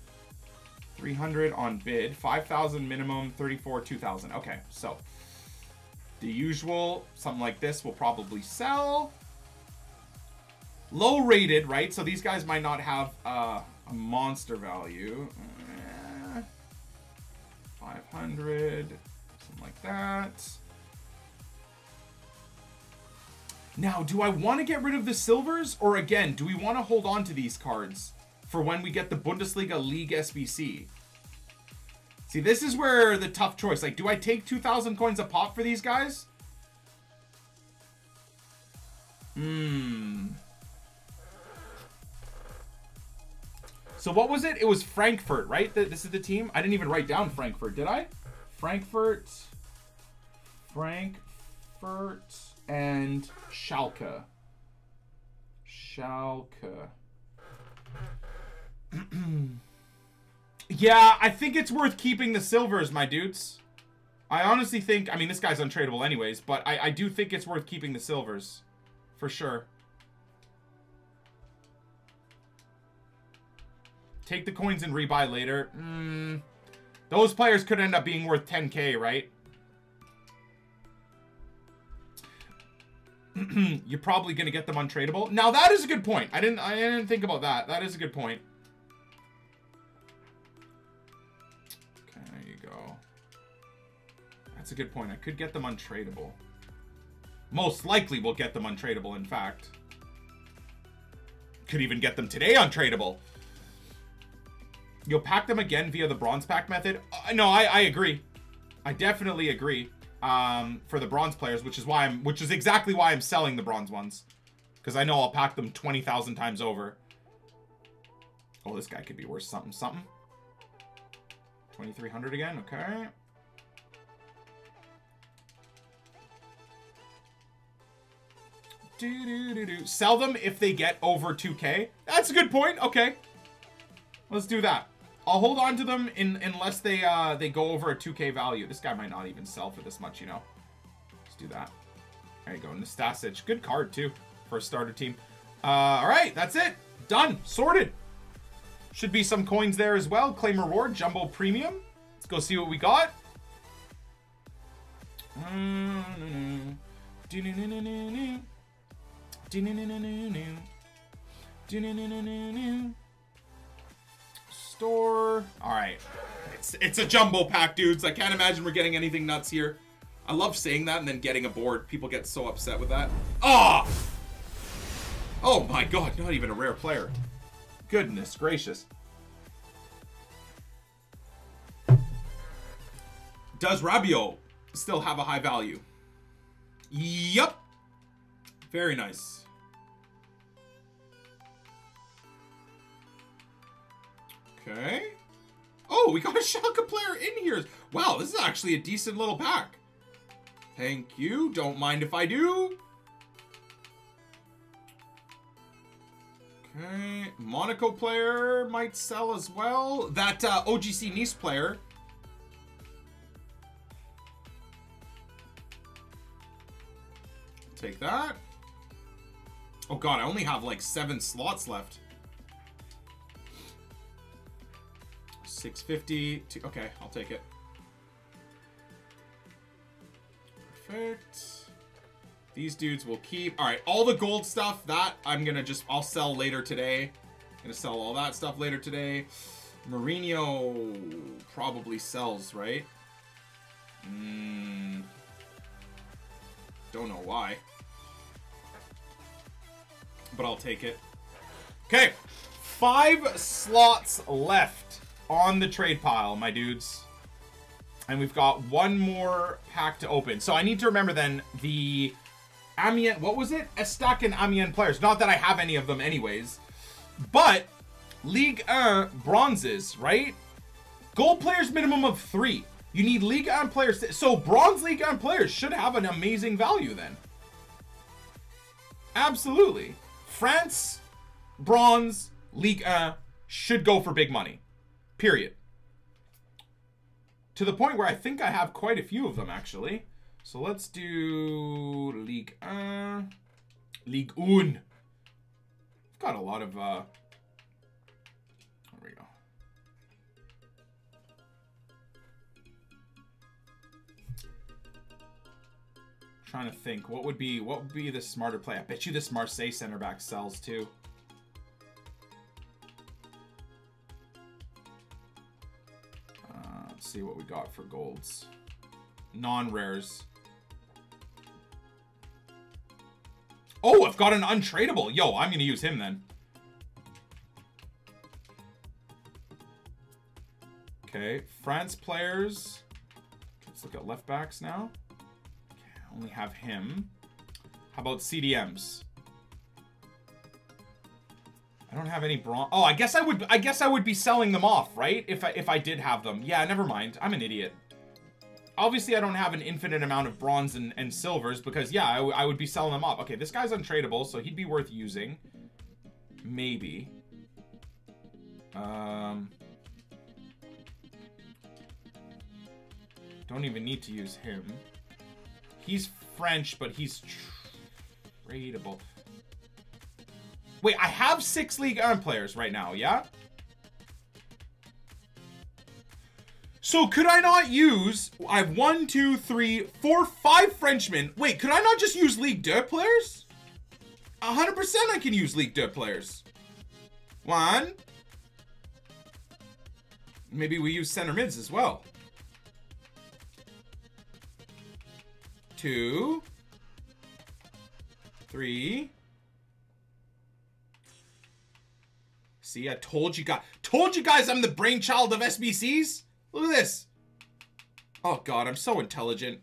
300 on bid. 5,000 minimum. 34, 2,000. Okay. So the usual, something like this will probably sell. Low rated, right? So these guys might not have a monster value. 500, something like that. Now, do I want to get rid of the silvers? Or again, do we want to hold on to these cards for when we get the Bundesliga League SBC? See, this is where the tough choice. Like, do I take 2,000 coins a pop for these guys? So what was it? It was Frankfurt, right? This is the team? I didn't even write down Frankfurt, did I? Frankfurt and Schalke. Yeah, I think it's worth keeping the silvers, my dudes. I honestly think, I mean, this guy's untradeable anyways, but I do think it's worth keeping the silvers. For sure. Take the coins and rebuy later. Those players could end up being worth 10k, right? You're probably going to get them untradeable. Now, that is a good point. I didn't think about that. That is a good point. That's a good point. I could get them untradeable. Most likely we'll get them untradeable, in fact. Could even get them today untradeable. You'll pack them again via the bronze pack method? No, I agree. I definitely agree. For the bronze players, which is exactly why I'm selling the bronze ones. Because I know I'll pack them 20,000 times over. Oh, this guy could be worth something. 2,300 again, okay. Sell them if they get over 2k. That's a good point. Okay, let's do that. I'll hold on to them unless they go over a 2k value. This guy might not even sell for this much, you know. Let's do that. There you go, Nastasic. Good card too for a starter team. All right, that's it. Done. Sorted. Should be some coins there as well. Claim reward, Jumbo Premium. Let's go see what we got. Store. All right, it's a jumbo pack, dudes. I can't imagine we're getting anything nuts here. I love saying that and then getting a board. People get so upset with that. Ah! Oh my god, not even a rare player. Goodness gracious. Does Rabiot still have a high value? Yup. Very nice. Okay. Oh, we got a Schalke player in here. Wow, this is actually a decent little pack. Thank you. Don't mind if I do. Monaco player might sell as well. That OGC Nice player. Take that. Oh god, I only have like 7 slots left. 650. Okay, I'll take it. Perfect. These dudes will keep. All right, all the gold stuff, that I'll sell later today. Gonna sell all that stuff later today. Mourinho probably sells, right? Don't know why. But I'll take it. Okay, 5 slots left on the trade pile, my dudes. And we've got 1 more pack to open. So I need to remember then the Amiens, what was it? Estac and Amiens players. Not that I have any of them anyways. But Ligue 1 bronzes, right? Gold players minimum of 3. You need Ligue 1 players. So bronze Ligue 1 players should have an amazing value then. Absolutely. France, bronze, Ligue 1 should go for big money. Period. To the point where I think I have quite a few of them, actually. So let's do Ligue 1. Ligue 1. I've got a lot of... There we go. Trying to think. What would be the smarter play? I bet you this Marseille center back sells too. Let's see what we got for golds. Non-rares. Oh, I've got an untradeable. Yo, I'm going to use him then. Okay, France players. Let's look at left backs now. Okay, I only have him. How about CDMs? I don't have any bronze. Oh, I guess I would be selling them off, right? If I did have them. Yeah, never mind. I'm an idiot. Obviously, I don't have an infinite amount of bronze and silvers because, yeah, I would be selling them off. Okay, this guy's untradeable, so he'd be worth using. Maybe. Don't even need to use him. He's French, but he's tradable. Wait, I have 6 Ligue 1 players right now, yeah? So could I not use... I have 1, 2, 3, 4, 5 Frenchmen. Wait, could I not just use Ligue 2 players? 100% I can use Ligue 2 players. 1. Maybe we use center mids as well. 2. 3. See, I told you guys I'm the brainchild of SBCs. Look at this. Oh god, I'm so intelligent.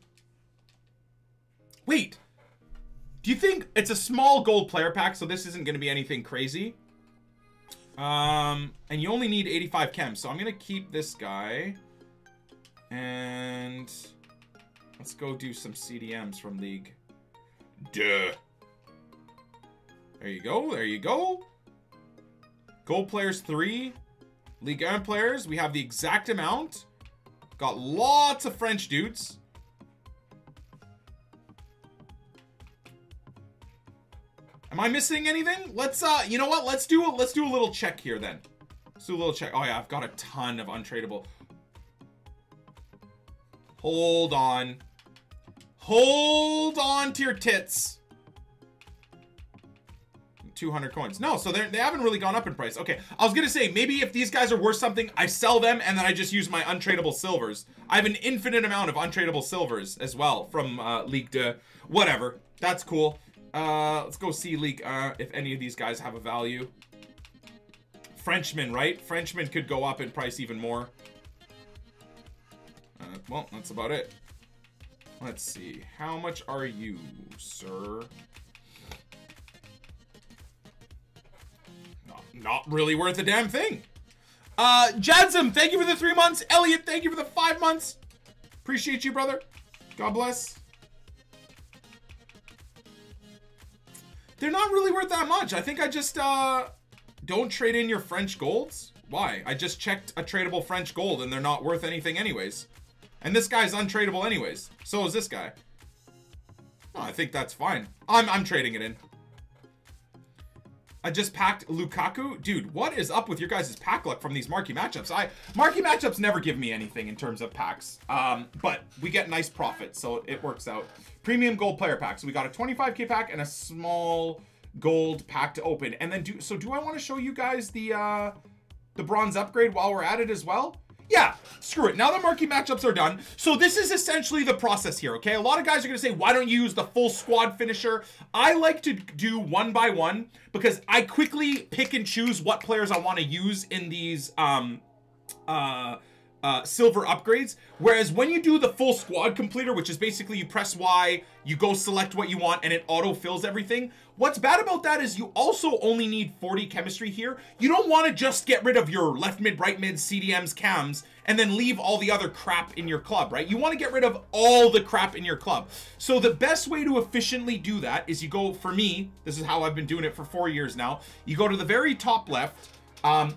Wait. Do you think it's a small gold player pack, so this isn't going to be anything crazy? And you only need 85 chems, so I'm going to keep this guy. And let's go do some CDMs from League. Duh. There you go. There you go. Gold players 3. Ligue 1 players, we have the exact amount. Got lots of French dudes. Am I missing anything? Let's you know what? Let's do a little check here then. Let's do a little check. Oh yeah, I've got a ton of untradeable. Hold on. Hold on to your tits. 200 coins. No, so they haven't really gone up in price. Okay, I was gonna say, maybe if these guys are worth something, I sell them and then I just use my untradeable silvers. I have an infinite amount of untradeable silvers as well from Ligue 2. Whatever, that's cool. Let's go see Ligue 1 if any of these guys have a value. Frenchmen, right? Frenchmen could go up in price even more. Well, that's about it. Let's see. How much are you, sir? Not really worth a damn thing. Jadsam, thank you for the 3 months. Elliot, thank you for the 5 months. Appreciate you, brother. God bless. They're not really worth that much. I think I just Don't trade in your French golds? Why? I just checked a tradable French gold and they're not worth anything anyways. And this guy's untradeable anyways. So is this guy. Oh, I think that's fine. I'm trading it in. I just packed Lukaku. Dude, what is up with your guys' pack luck from these marquee matchups? Marquee matchups never give me anything in terms of packs. But we get nice profits, so it works out. Premium gold player pack. So we got a 25k pack and a small gold pack to open. And then do I want to show you guys the bronze upgrade while we're at it as well? Yeah, screw it. Now the marquee matchups are done. So this is essentially the process here, okay? A lot of guys are going to say, why don't you use the full squad finisher? I like to do one by one because I quickly pick and choose what players I want to use in these silver upgrades. Whereas when you do the full squad completer, which is basically you press Y, you go select what you want, and it auto fills everything. What's bad about that is you also only need 40 chemistry here. You don't want to just get rid of your left mid, right mid, CDMs, cams, and then leave all the other crap in your club, right? You want to get rid of all the crap in your club. So the best way to efficiently do that is you go, for me, this is how I've been doing it for 4 years now. You go to the very top left,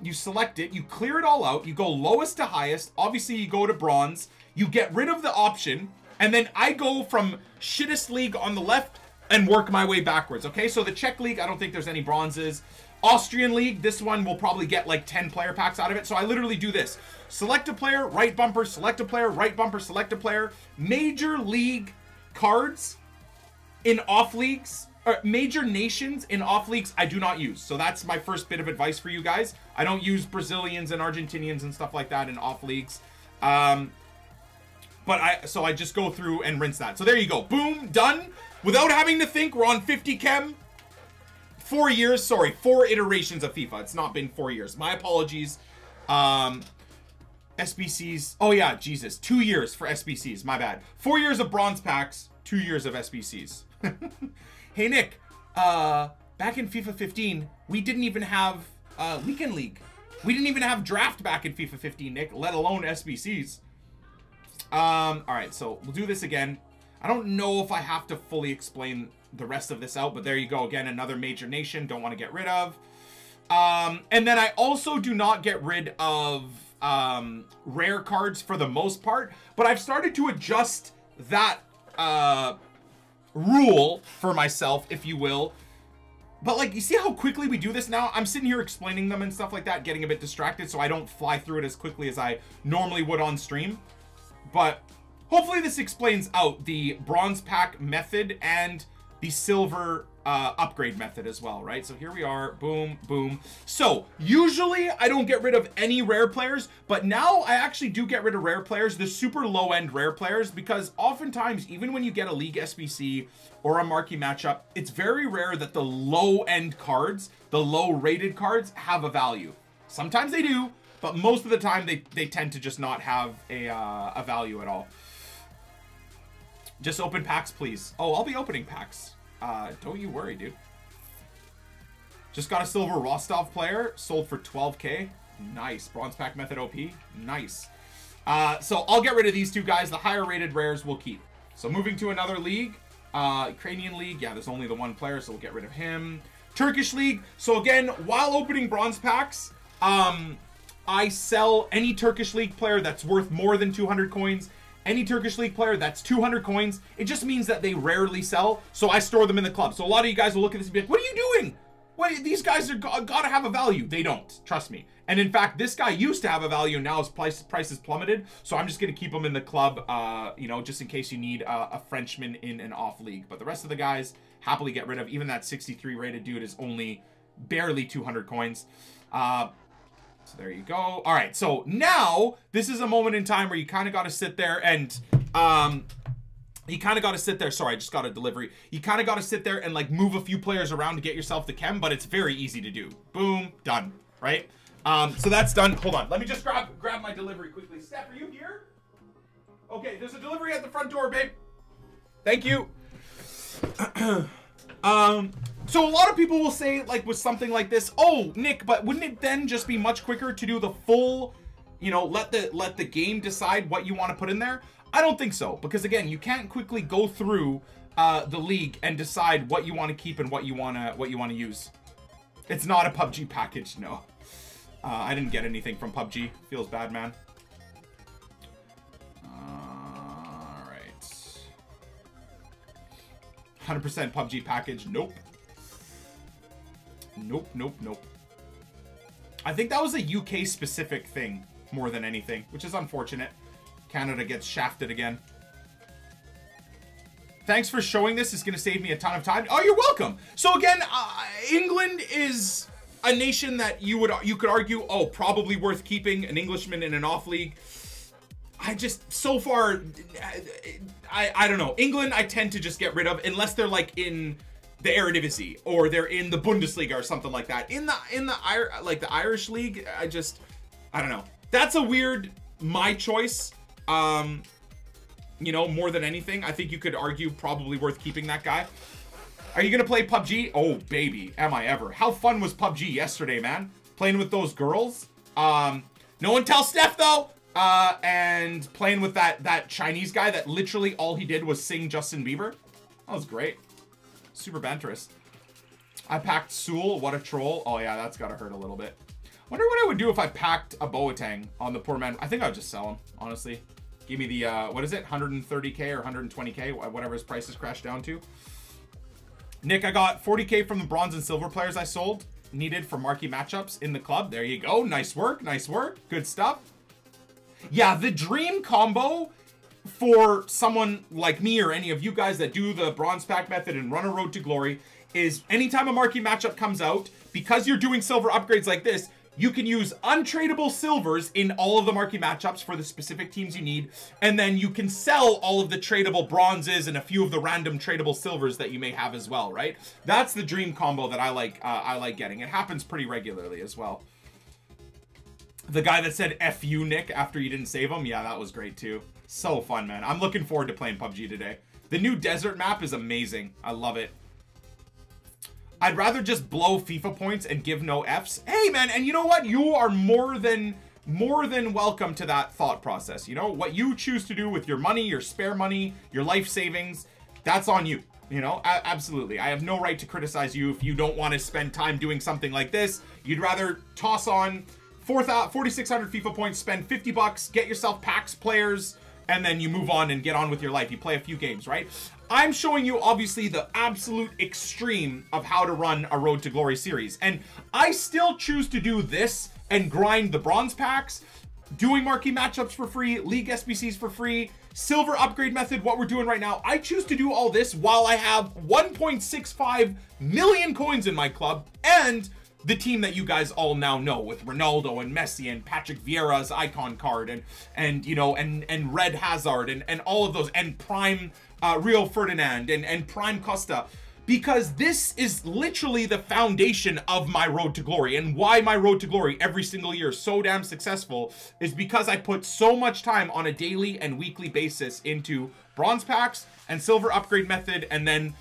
you select it, you clear it all out, you go lowest to highest, obviously you go to bronze, you get rid of the option, and then I go from shittest league on the left and work my way backwards, okay? So the Czech league, I don't think there's any bronzes. Austrian league, this one will probably get like 10 player packs out of it. So I literally do this. Select a player, right bumper, select a player, right bumper, select a player. Major league cards in off leagues, or major nations in off leagues, I do not use. So that's my first bit of advice for you guys. I don't use Brazilians and Argentinians and stuff like that in off leagues. So I just go through and rinse that. So there you go. Boom, done. Without having to think, we're on 50 chem. 4 years, sorry, 4 iterations of FIFA. It's not been 4 years. My apologies. SBCs. Oh yeah, Jesus. 2 years for SBCs. My bad. 4 years of bronze packs. 2 years of SBCs. Hey Nick, back in FIFA 15, we didn't even have Weekend League. We didn't even have draft back in FIFA 15, Nick, let alone SBCs. All right, so we'll do this again. I don't know if I have to fully explain the rest of this out, but there you go. Again, another major nation. Don't want to get rid of. And then I also do not get rid of rare cards for the most part, but I've started to adjust that rule for myself, if you will. But like, you see how quickly we do this now? I'm sitting here explaining them and stuff like that, getting a bit distracted, so I don't fly through it as quickly as I normally would on stream. But hopefully this explains out the bronze pack method and the silver upgrade method as well, right? So here we are, boom, boom. So usually I don't get rid of any rare players, but now I actually do get rid of rare players, the super low end rare players, because oftentimes, even when you get a League SBC or a marquee matchup, it's very rare that the low end cards, the low rated cards, have a value. Sometimes they do, but most of the time they tend to just not have a value at all. Just open packs, please. Oh, I'll be opening packs. Don't you worry, dude. Just got a silver Rostov player, sold for 12k. Nice. Bronze pack method OP. Nice. So I'll get rid of these two guys. The higher rated rares we'll keep. So moving to another league. Ukrainian league. Yeah, there's only the one player, so we'll get rid of him. Turkish league. So again, while opening bronze packs, I sell any Turkish league player that's worth more than 200 coins. Any Turkish league player that's 200 coins. It just means that they rarely sell, so I store them in the club. So a lot of you guys will look at this and be like, what are you doing? What, these guys are gotta have a value. They don't, trust me. And in fact, this guy used to have a value, now his price is plummeted. So I'm just gonna keep him in the club, you know, just in case you need a Frenchman in an off league. But the rest of the guys, happily get rid of. Even that 63 rated dude is only barely 200 coins. So there you go. All right, so now this is a moment in time where you kind of got to sit there and you kind of got to sit there. Sorry, I just got a delivery. You kind of got to sit there and like move a few players around to get yourself the chem, but it's very easy to do. Boom, done, right? So that's done. Hold on, let me just grab my delivery quickly. Steph, are you here? Okay, there's a delivery at the front door, babe. Thank you. So a lot of people will say, like, with something like this, oh, Nick, but wouldn't it then just be much quicker to do the full, you know, let the game decide what you want to put in there? I don't think so, because again, you can't quickly go through the league and decide what you want to keep and what you want to use. It's not a PUBG package, no. I didn't get anything from PUBG. Feels bad, man. Alright. 100% PUBG package. Nope. Nope, nope, nope. I think that was a UK specific thing more than anything, which is unfortunate. Canada gets shafted again. Thanks for showing this. It's going to save me a ton of time. Oh, you're welcome. So again, England is a nation that you could argue, oh, probably worth keeping, an Englishman in an off league. I just, so far, I don't know. England, I tend to just get rid of unless they're like in the Eredivisie or they're in the Bundesliga or something like that. In the Irish league, I don't know. That's a weird, my choice. You know, more than anything, I think you could argue probably worth keeping that guy. Are you gonna play PUBG? Oh, baby, am I ever. How fun was PUBG yesterday, man? Playing with those girls. No one tell Steph, though. And playing with that Chinese guy that literally all he did was sing Justin Bieber. That was great. Super banterous. I packed Sewell. What a troll. Oh, yeah, that's gotta hurt a little bit. Wonder what I would do if I packed a Boateng on the poor man. I think I would just sell him, honestly. Give me the, what is it? 130K or 120K, whatever his prices crashed down to. Nick, I got 40K from the bronze and silver players I sold. Needed for marquee matchups in the club. There you go. Nice work. Nice work. Good stuff. Yeah, the dream combo for someone like me or any of you guys that do the bronze pack method and run a road to glory is anytime a marquee matchup comes out, because you're doing silver upgrades like this, you can use untradeable silvers in all of the marquee matchups for the specific teams you need, and then you can sell all of the tradable bronzes and a few of the random tradable silvers that you may have as well, right? That's the dream combo that I like getting. It happens pretty regularly as well. The guy that said F you, Nick, after you didn't save him, yeah, that was great too. So fun, man. I'm looking forward to playing PUBG today. The new desert map is amazing. I love it. I'd rather just blow FIFA points and give no Fs. Hey, man, and you know what? You are more than welcome to that thought process. You know, what you choose to do with your money, your spare money, your life savings, that's on you. You know, absolutely. I have no right to criticize you if you don't want to spend time doing something like this. You'd rather toss on 4,600 FIFA points, spend 50 bucks, get yourself packs, players, and then you move on and get on with your life. You play a few games, right? I'm showing you, obviously, the absolute extreme of how to run a Road to Glory series. And I still choose to do this and grind the bronze packs, doing marquee matchups for free, League SBCs for free, silver upgrade method, what we're doing right now. I choose to do all this while I have 1.65 million coins in my club and the team that you guys all now know with Ronaldo and Messi and Patrick Vieira's icon card and you know, and Red Hazard and all of those, and Prime Rio Ferdinand and Prime Costa, because this is literally the foundation of my Road to Glory. And why my Road to Glory every single year is so damn successful is because I put so much time on a daily and weekly basis into bronze packs and silver upgrade method, and then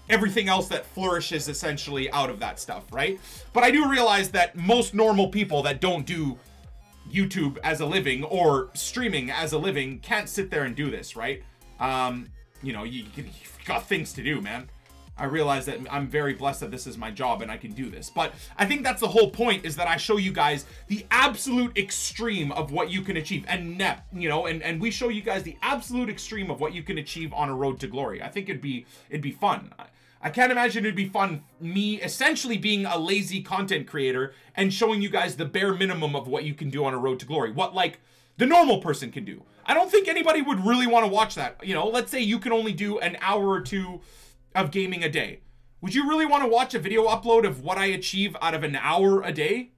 everything else that flourishes essentially out of that stuff, right? But I do realize that most normal people that don't do YouTube as a living or streaming as a living can't sit there and do this, right? You know, you've got things to do, man. I realize that I'm very blessed that this is my job and I can do this. But I think that's the whole point, is that I show you guys the absolute extreme of what you can achieve. And you know, and we show you guys the absolute extreme of what you can achieve on a Road to Glory. I think it'd be fun. I can't imagine it'd be fun, me essentially being a lazy content creator and showing you guys the bare minimum of what you can do on a Road to Glory. What, like, the normal person can do. I don't think anybody would really want to watch that. You know, let's say you can only do an hour or two of gaming a day. Would you really want to watch a video upload of what I achieve out of an hour a day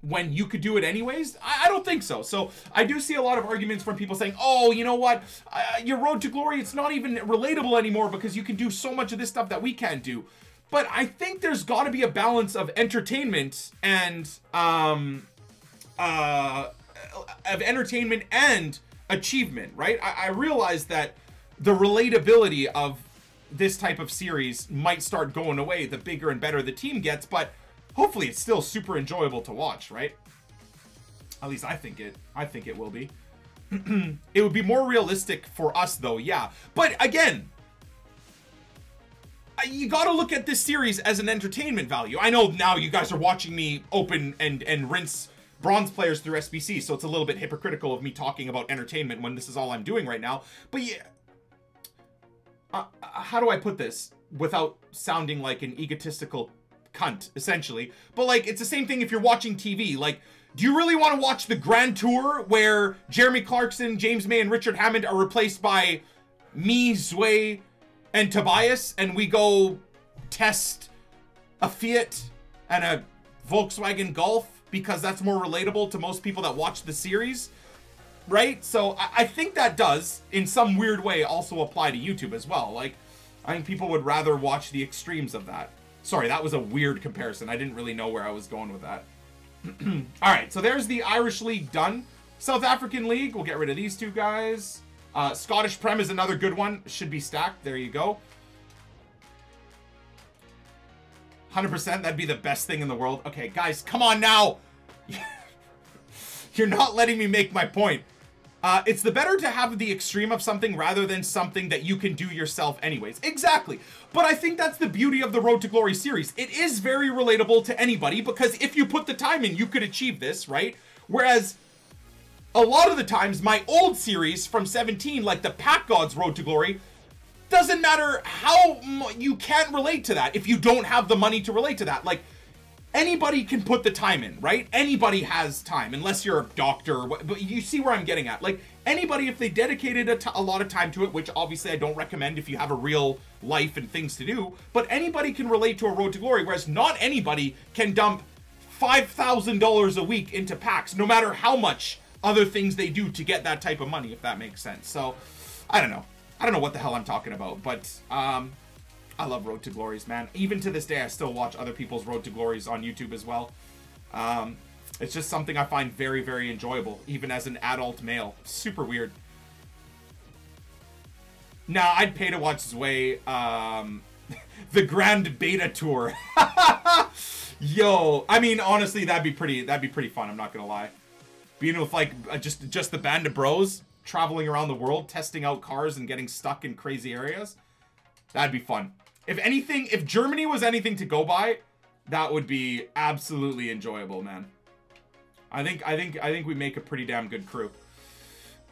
when you could do it anyways? I don't think so. So I do see a lot of arguments from people saying, oh, you know what, your Road to Glory, it's not even relatable anymore because you can do so much of this stuff that we can't do. But I think there's got to be a balance of entertainment and achievement, right? I realize that the relatability of this type of series might start going away the bigger and better the team gets, but hopefully it's still super enjoyable to watch, right? At least I think it will be. It would be more realistic for us though, yeah. But again, you got to look at this series as an entertainment value. I know now you guys are watching me open and rinse bronze players through SBC, so it's a little bit hypocritical of me talking about entertainment when this is all I'm doing right now. But yeah, how do I put this without sounding like an egotistical cunt, essentially? But like, it's the same thing if you're watching TV. Like, do you really want to watch the Grand Tour where Jeremy Clarkson, James May, and Richard Hammond are replaced by me, Zway, and Tobias, and we go test a Fiat and a Volkswagen Golf because that's more relatable to most people that watch the series, right? So I think that does, in some weird way, also apply to YouTube as well. Like, I think people would rather watch the extremes of that. Sorry, that was a weird comparison. I didn't really know where I was going with that. All right, so there's the Irish League done. South African League, we'll get rid of these two guys. Scottish Prem is another good one. Should be stacked. There you go. 100%. That'd be the best thing in the world. Okay, guys, come on now. You're not letting me make my point. It's the better to have the extreme of something rather than something that you can do yourself anyways. Exactly. But I think that's the beauty of the Road to Glory series. It is very relatable to anybody because if you put the time in, you could achieve this, right? Whereas a lot of the times, my old series from 17, like the Pack Gods Road to Glory, doesn't matter how you can't relate to that if you don't have the money to relate to that. Like, anybody can put the time in, right? Anybody has time, unless you're a doctor. But you see where I'm getting at. Like, anybody, if they dedicated a lot of time to it, which obviously I don't recommend if you have a real life and things to do, but anybody can relate to a Road to Glory, whereas not anybody can dump $5,000 a week into packs, no matter how much other things they do to get that type of money, if that makes sense. So, I don't know. I don't know what the hell I'm talking about, but I love Road to Glories, man. Even to this day, I still watch other people's Road to Glories on YouTube as well. It's just something I find very, very enjoyable, even as an adult male. Super weird. Now, I'd pay to watch Zway, the Grand Beta Tour. Yo, I mean, honestly, that'd be pretty fun, I'm not gonna lie. Being with like just the band of bros traveling around the world, testing out cars and getting stuck in crazy areas. That'd be fun. If anything, if Germany was anything to go by, that would be absolutely enjoyable, man. I think we make a pretty damn good crew.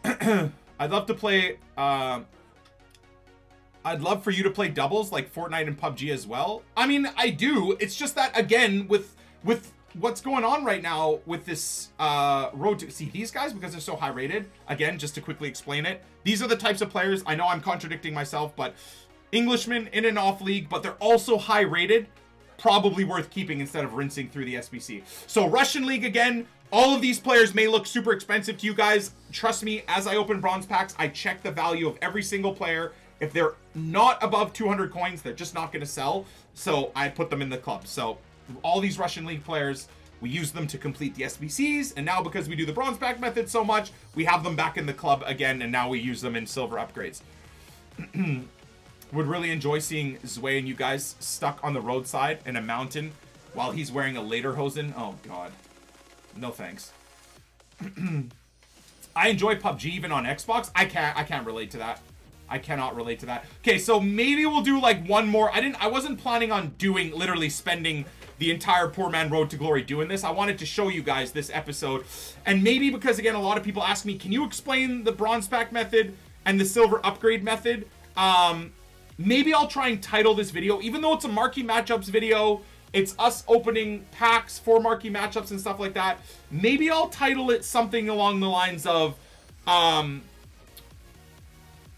I'd love to play I'd love for you to play doubles like Fortnite and PUBG as well. I mean, I do. It's just that again with what's going on right now with this road to see these guys, because they're so high rated, again, just to quickly explain it, these are the types of players, I know I'm contradicting myself, but Englishmen in and off league, but they're also high rated, probably worth keeping instead of rinsing through the SBC. So Russian League again, all of these players may look super expensive to you guys. Trust me, as I open bronze packs, I check the value of every single player. If they're not above 200 coins, they're just not going to sell. So I put them in the club. So all these Russian League players, we use them to complete the SBCs, and now because we do the bronze pack method so much, we have them back in the club again, and now we use them in silver upgrades. Would really enjoy seeing Zway and you guys stuck on the roadside in a mountain while he's wearing a lederhosen. Oh god, no thanks. I enjoy PUBG even on Xbox. I can't relate to that. I cannot relate to that. Okay, so maybe we'll do like one more. I wasn't planning on doing, literally spending the entire Poor Man Road to Glory doing this. I wanted to show you guys this episode. And maybe because, again, a lot of people ask me, can you explain the bronze pack method and the silver upgrade method? Maybe I'll try and title this video, even though it's a marquee matchups video, it's us opening packs for marquee matchups and stuff like that. Maybe I'll title it something along the lines of,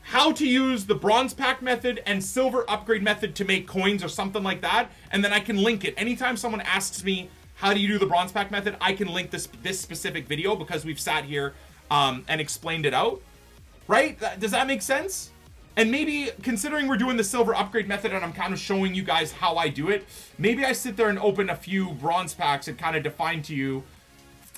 how to use the bronze pack method and silver upgrade method to make coins or something like that, and then I can link it. Anytime someone asks me how do you do the bronze pack method, I can link this specific video because we've sat here and explained it out, right? Does that make sense? And maybe, considering we're doing the silver upgrade method and I'm kind of showing you guys how I do it, maybe I sit there and open a few bronze packs and kind of define to you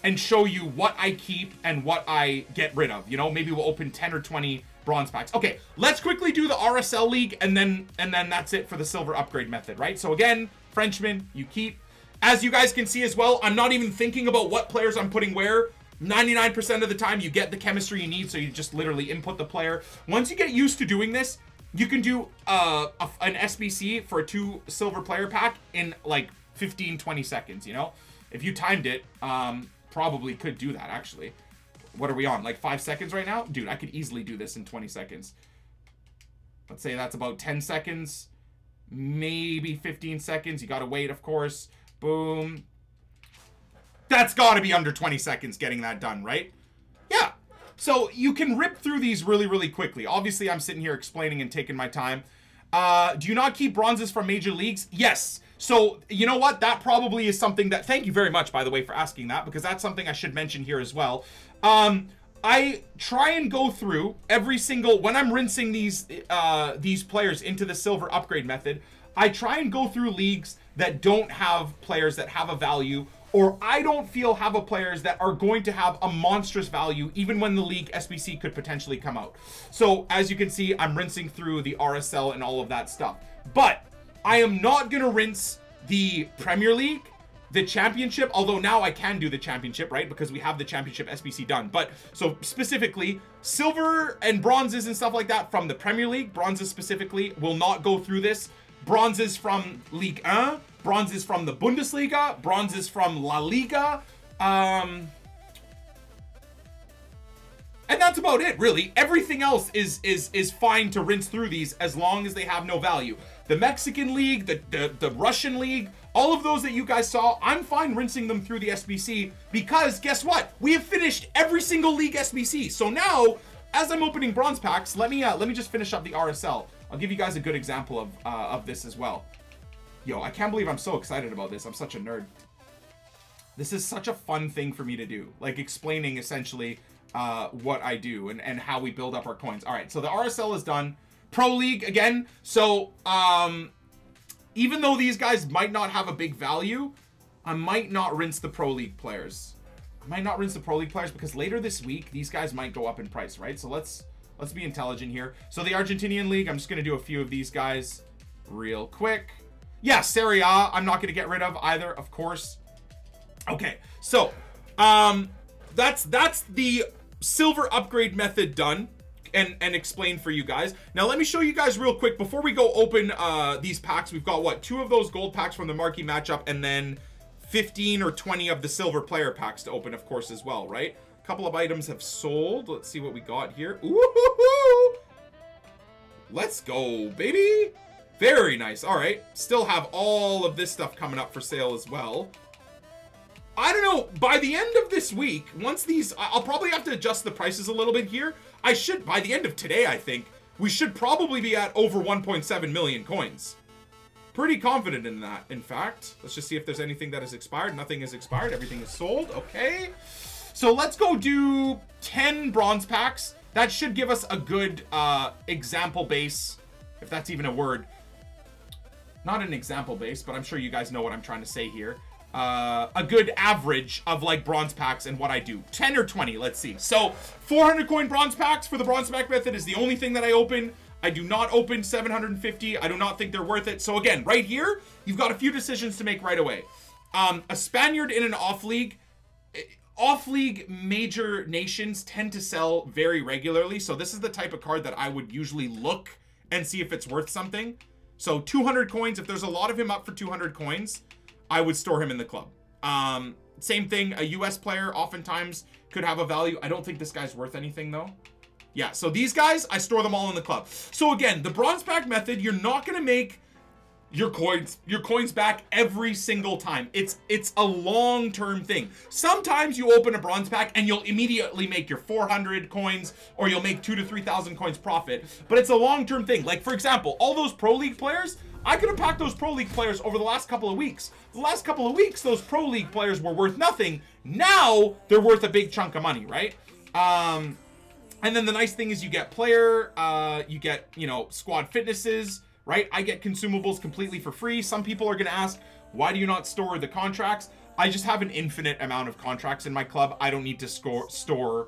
and show you what I keep and what I get rid of. You know, maybe we'll open 10 or 20 bronze packs. Okay, let's quickly do the RSL League, and then that's it for the silver upgrade method, right? So again, Frenchman, you keep. As you guys can see as well, I'm not even thinking about what players I'm putting where. 99% of the time, you get the chemistry you need, so you just literally input the player. Once you get used to doing this, you can do an SBC for a 2 silver player pack in like 15-20 seconds, you know? If you timed it, probably could do that, actually. What are we on? Like 5 seconds right now? Dude, I could easily do this in 20 seconds. Let's say that's about 10 seconds. Maybe 15 seconds. You gotta wait, of course. Boom. That's gotta be under 20 seconds getting that done, right? Yeah. So you can rip through these really, really quickly. Obviously, I'm sitting here explaining and taking my time. Do you not keep bronzes from major leagues? Yes. So, you know what? That probably is something that... Thank you very much, by the way, for asking that, because that's something I should mention here as well. I try and go through every single... When I'm rinsing these players into the silver upgrade method, I try and go through leagues that don't have players that have a value, or I don't feel have a players that are going to have a monstrous value even when the League SBC could potentially come out. So, as you can see, I'm rinsing through the RSL and all of that stuff. But I am not going to rinse the Premier League, the Championship, although now I can do the Championship, right? Because we have the Championship SBC done. But, so specifically, silver and bronzes and stuff like that from the Premier League, bronzes specifically, will not go through this. Bronzes from League 1, bronzes from the Bundesliga, bronzes from La Liga, and that's about it, really. Everything else is fine to rinse through these as long as they have no value. The Mexican League, the Russian League, all of those that you guys saw, I'm fine rinsing them through the SBC because guess what? We have finished every single League SBC. So now, as I'm opening bronze packs, let me just finish up the RSL. I'll give you guys a good example of this as well. Yo, I can't believe I'm so excited about this. I'm such a nerd. This is such a fun thing for me to do. Like explaining essentially what I do and how we build up our coins. All right, so the RSL is done. Pro League again. So even though these guys might not have a big value, I might not rinse the Pro League players. I might not rinse the Pro League players because later this week, these guys might go up in price, right? So let's be intelligent here. So the Argentinian League, I'm just going to do a few of these guys real quick. Yeah, Serie A, I'm not going to get rid of either, of course. Okay, so that's the silver upgrade method done and explained for you guys. Now let me show you guys real quick before we go open these packs. We've got what, 2 of those gold packs from the Marquee matchup and then 15 or 20 of the silver player packs to open, of course, as well, right? A couple of items have sold. Let's see what we got here. Ooh, let's go, baby. Very nice. All right, still have all of this stuff coming up for sale as well. I don't know, by the end of this week, once these, I'll probably have to adjust the prices a little bit here. I should, by the end of today, I think, we should probably be at over 1.7 million coins. Pretty confident in that, in fact. Let's just see if there's anything that has expired. Nothing is expired, everything is sold, okay. So let's go do 10 bronze packs. That should give us a good example base, if that's even a word. Not an example base, but I'm sure you guys know what I'm trying to say here. A good average of like bronze packs and what I do. 10 or 20, let's see. So 400 coin bronze packs for the bronze pack method is the only thing that I open. I do not open 750. I do not think they're worth it. So again, right here, you've got a few decisions to make right away. A Spaniard in an off-league. Off-league major nations tend to sell very regularly. So this is the type of card that I would usually look and see if it's worth something. So 200 coins, if there's a lot of him up for 200 coins, I would store him in the club. Same thing, a US player oftentimes could have a value. I don't think this guy's worth anything though. Yeah, so these guys, I store them all in the club. So again, the bronze pack method, you're not gonna make your coins back every single time. It's a long-term thing. Sometimes you open a bronze pack and you'll immediately make your 400 coins or you'll make 2,000 to 3,000 coins profit, but it's a long-term thing. Like for example, all those Pro League players, I could have packed those Pro League players over the last couple of weeks. The last couple of weeks, those Pro League players were worth nothing. Now they're worth a big chunk of money, right? And then the nice thing is you get player, you get, you know, squad fitnesses, right? I get consumables completely for free. Some people are going to ask, why do you not store the contracts? I just have an infinite amount of contracts in my club. I don't need to store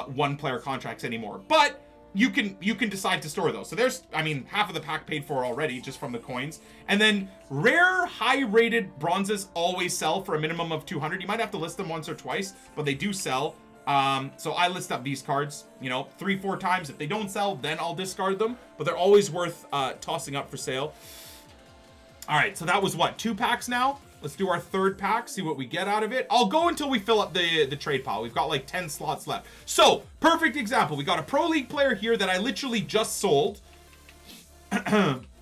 one player contracts anymore. But you can decide to store those. So there's, I mean, half of the pack paid for already just from the coins. And then rare high-rated bronzes always sell for a minimum of 200. You might have to list them once or twice, but they do sell. So I list up these cards, you know, 3-4 times. If they don't sell, then I'll discard them. But they're always worth tossing up for sale. All right, so that was what, 2 packs now? Let's do our 3rd pack, see what we get out of it. I'll go until we fill up the trade pile. We've got like 10 slots left. So, perfect example. We got a Pro League player here that I literally just sold.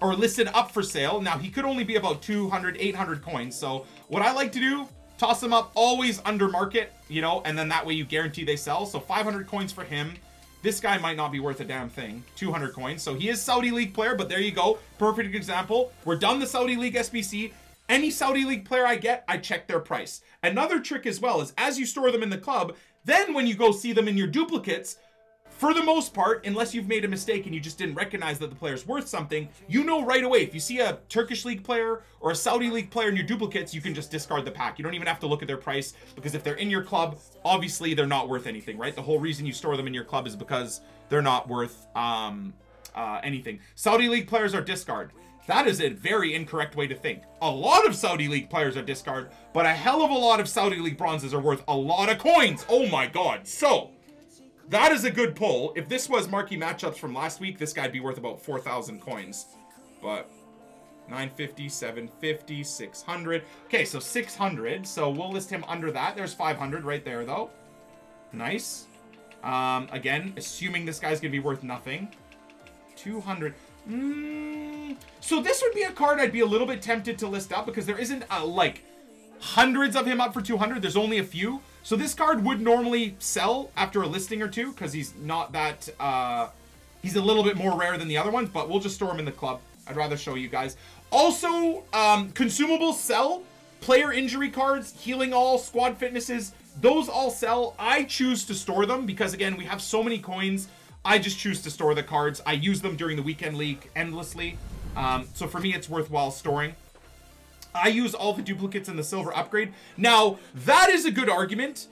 Or listed up for sale. Now, he could only be about 200, 800 coins. So, what I like to do, toss them up always under market, you know, and then that way you guarantee they sell. So, 500 coins for him. This guy might not be worth a damn thing. 200 coins. So, he is Saudi League player, but there you go. Perfect example. We're done the Saudi League SBC. Any Saudi League player I get, I check their price. Another trick as well is as you store them in the club, then when you go see them in your duplicates, for the most part, unless you've made a mistake and you just didn't recognize that the player's worth something, you know right away. If you see a Turkish League player or a Saudi League player in your duplicates, you can just discard the pack. You don't even have to look at their price, because if they're in your club, obviously they're not worth anything, right? The whole reason you store them in your club is because they're not worth anything. Saudi League players are discard. That is a very incorrect way to think. A lot of Saudi League players are discard, but a hell of a lot of Saudi League bronzes are worth a lot of coins. Oh my god. So, that is a good pull. If this was marquee matchups from last week, this guy'd be worth about 4,000 coins. But 950, 750, 600. Okay, so 600. So we'll list him under that. There's 500 right there, though. Nice. Again, assuming this guy's going to be worth nothing. 200. So this would be a card I'd be a little bit tempted to list up, because there isn't like hundreds of him up for 200. There's only a few. So this card would normally sell after a listing or two, because he's not that he's a little bit more rare than the other ones, but we'll just store him in the club. I'd rather show you guys. Also, consumables sell. Player injury cards, healing all, squad fitnesses, those all sell. I choose to store them because, again, we have so many coins. I just choose to store the cards. I use them during the weekend league endlessly. So for me, it's worthwhile storing. I use all the duplicates in the silver upgrade. Now, that is a good argument.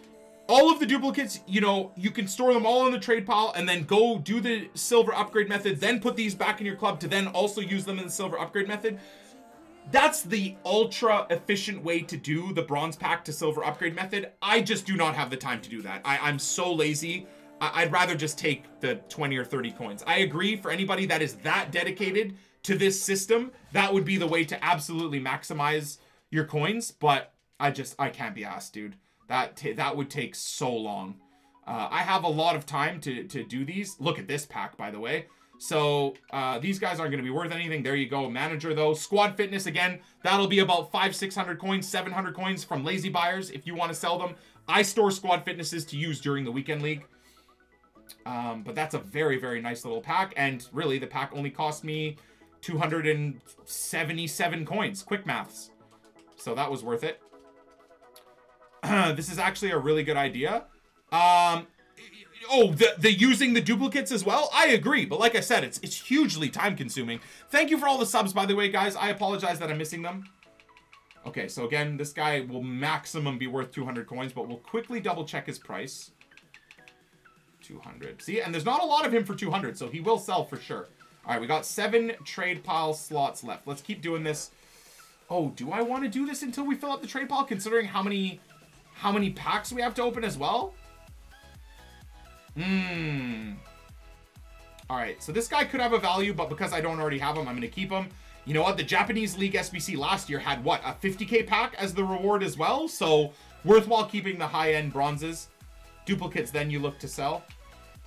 All of the duplicates, you know, you can store them all in the trade pile and then go do the silver upgrade method, then put these back in your club to then also use them in the silver upgrade method. That's the ultra efficient way to do the bronze pack to silver upgrade method. I just do not have the time to do that. I'm so lazy. I'd rather just take the 20 or 30 coins. I agree, for anybody that is that dedicated to this system, that would be the way to absolutely maximize your coins, but I can't be asked, dude. That would take so long. I have a lot of time to do these. Look at this pack, by the way. So these guys aren't going to be worth anything. There you go. Manager, though. Squad fitness, again, that'll be about 500-600 coins, 700 coins from lazy buyers if you want to sell them. I store squad fitnesses to use during the weekend league. But that's a very, very nice little pack. And really, the pack only cost me 277 coins. Quick maths. So that was worth it. This is actually a really good idea. Oh, the using the duplicates as well? I agree, but like I said, it's hugely time consuming. Thank you for all the subs, by the way, guys. I apologize that I'm missing them. Okay, so again, this guy will maximum be worth 200 coins, but we'll quickly double check his price. 200. See, and there's not a lot of him for 200, so he will sell for sure. All right, we got 7 trade pile slots left. Let's keep doing this. Oh, do I want to do this until we fill up the trade pile, considering how many packs we have to open as well? Alright, so this guy could have a value, but because I don't already have him, I'm going to keep him. You know what? The Japanese League SBC last year had, what, a 50k pack as the reward as well? So, worthwhile keeping the high-end bronzes. Duplicates, then you look to sell.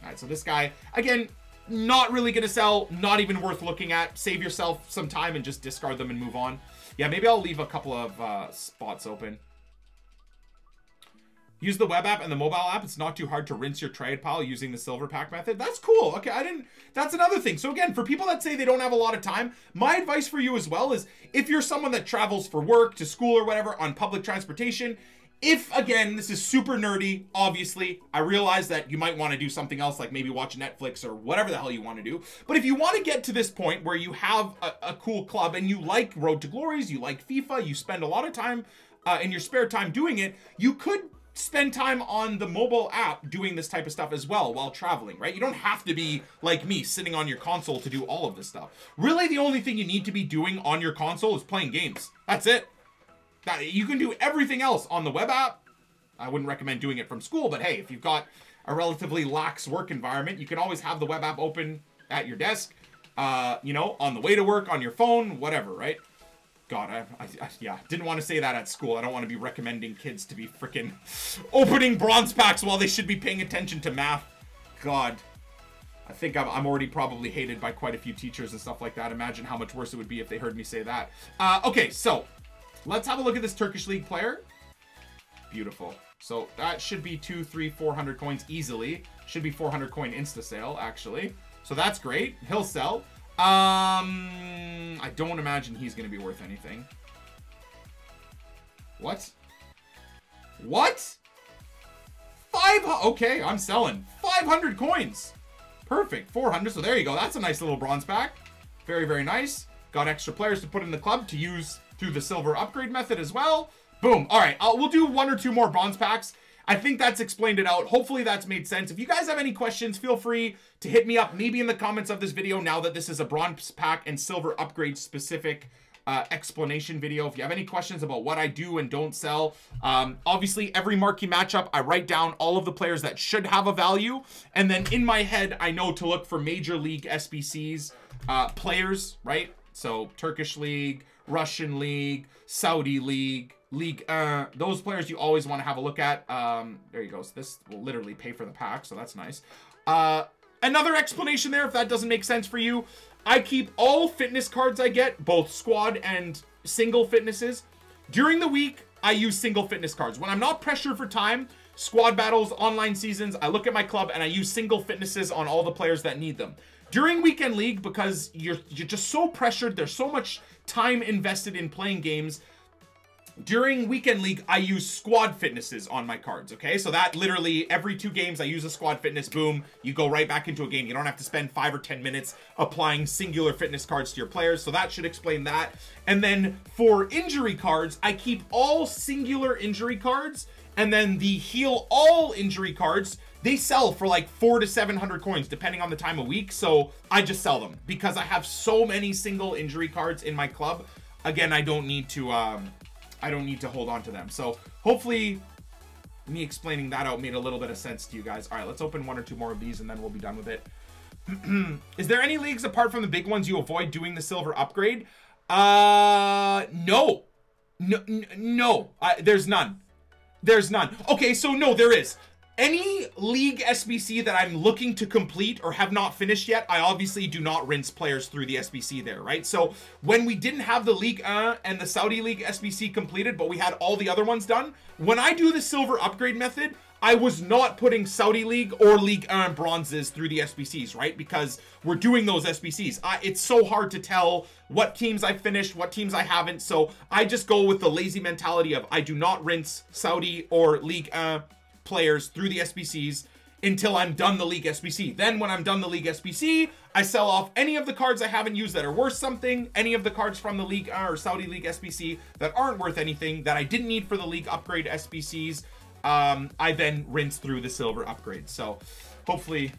Alright, so this guy, again, not really going to sell, not even worth looking at. Save yourself some time and just discard them and move on. Yeah, maybe I'll leave a couple of spots open. Use the web app and the mobile app. It's not too hard to rinse your trade pile using the silver pack method. That's cool. Okay, that's another thing. So again, for people that say they don't have a lot of time, my advice for you as well is if you're someone that travels for work, to school or whatever on public transportation, if, again, this is super nerdy, obviously, I realize that you might want to do something else, like maybe watch Netflix or whatever the hell you want to do. But if you want to get to this point where you have a cool club and you like Road to Glories, you like FIFA, you spend a lot of time in your spare time doing it, you could spend time on the mobile app doing this type of stuff as well while traveling, right? You don't have to be like me sitting on your console to do all of this stuff. Really, the only thing you need to be doing on your console is playing games. That's it. You can do everything else on the web app, I wouldn't recommend doing it from school, but hey, if you've got a relatively lax work environment, you can always have the web app open at your desk, you know, on the way to work, on your phone, whatever, right? God, yeah, didn't want to say that at school. I don't want to be recommending kids to be freaking opening bronze packs while they should be paying attention to math. God, I think I'm already probably hated by quite a few teachers and stuff like that. Imagine how much worse it would be if they heard me say that. Okay, so let's have a look at this Turkish League player. Beautiful. So that should be 200, 300, 400 coins easily. Should be 400 coin insta sale, actually. So that's great. He'll sell. I don't imagine he's going to be worth anything. What? What? Okay, I'm selling. 500 coins. Perfect. 400. So there you go. That's a nice little bronze pack. Very, very nice. Got extra players to put in the club to use through the silver upgrade method as well. Boom. All right. We'll do 1 or 2 more bronze packs. I think that's explained it out. Hopefully that's made sense. If you guys have any questions, feel free to hit me up, maybe in the comments of this video, now that this is a bronze pack and silver upgrade specific explanation video. If you have any questions about what I do and don't sell, obviously every marquee matchup, I write down all of the players that should have a value. And then in my head, I know to look for Major League SBCs players, right? So Turkish League, Russian League, Saudi League, those players you always want to have a look at. There you go. So this will literally pay for the pack, so that's nice. Another explanation there, if that doesn't make sense for you. I keep all fitness cards I get, both squad and single fitnesses. During the week, I use single fitness cards. When I'm not pressured for time, squad battles, online seasons, I look at my club and I use single fitnesses on all the players that need them. During weekend league, because you're just so pressured, there's so much time invested in playing games. During weekend league, I use squad fitnesses on my cards, okay? So that literally every 2 games, I use a squad fitness, boom, you go right back into a game. You don't have to spend 5 or 10 minutes applying singular fitness cards to your players. So that should explain that. And then for injury cards, I keep all singular injury cards, and then the heal all injury cards, they sell for like 400 to 700 coins, depending on the time of week. So I just sell them because I have so many single injury cards in my club. Again, I don't need to hold on to them. So hopefully me explaining that out made a little bit of sense to you guys. All right, let's open 1 or 2 more of these and then we'll be done with it. Is there any leagues apart from the big ones you avoid doing the silver upgrade? No. There's none. There's none. Okay, so no, there is. Any League SBC that I'm looking to complete or have not finished yet, I obviously do not rinse players through the SBC there, right? So when we didn't have the League and the Saudi League SBC completed, but we had all the other ones done, when I do the silver upgrade method, I was not putting Saudi League or League bronzes through the SBCs, right? Because we're doing those SBCs. It's so hard to tell what teams I finished, what teams I haven't. So I just go with the lazy mentality of I do not rinse Saudi or League players through the SBCs until I'm done the League SBC. Then when I'm done the League SBC, I sell off any of the cards I haven't used that are worth something, any of the cards from the League or Saudi League SBC that aren't worth anything, that I didn't need for the League upgrade SBCs. I then rinse through the silver upgrade. So hopefully,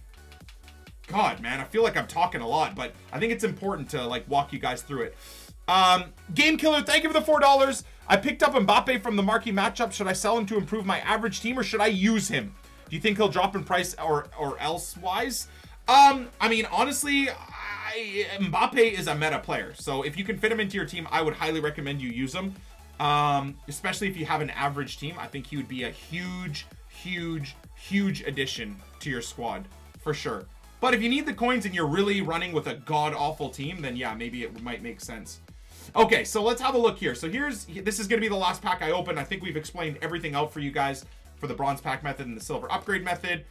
God, man, I feel like I'm talking a lot, but I think it's important to like walk you guys through it. Game Killer, thank you for the $4. I picked up Mbappe from the marquee matchup. Should I sell him to improve my average team or should I use him? Do you think he'll drop in price or elsewise? I mean, honestly, Mbappe is a meta player. So if you can fit him into your team, I would highly recommend you use him. Especially if you have an average team. I think he would be a huge addition to your squad for sure. But if you need the coins and you're really running with a god-awful team, then yeah, maybe it might make sense. Okay, so let's have a look here. So this is going to be the last pack I open. I think we've explained everything out for you guys for the bronze pack method and the silver upgrade method.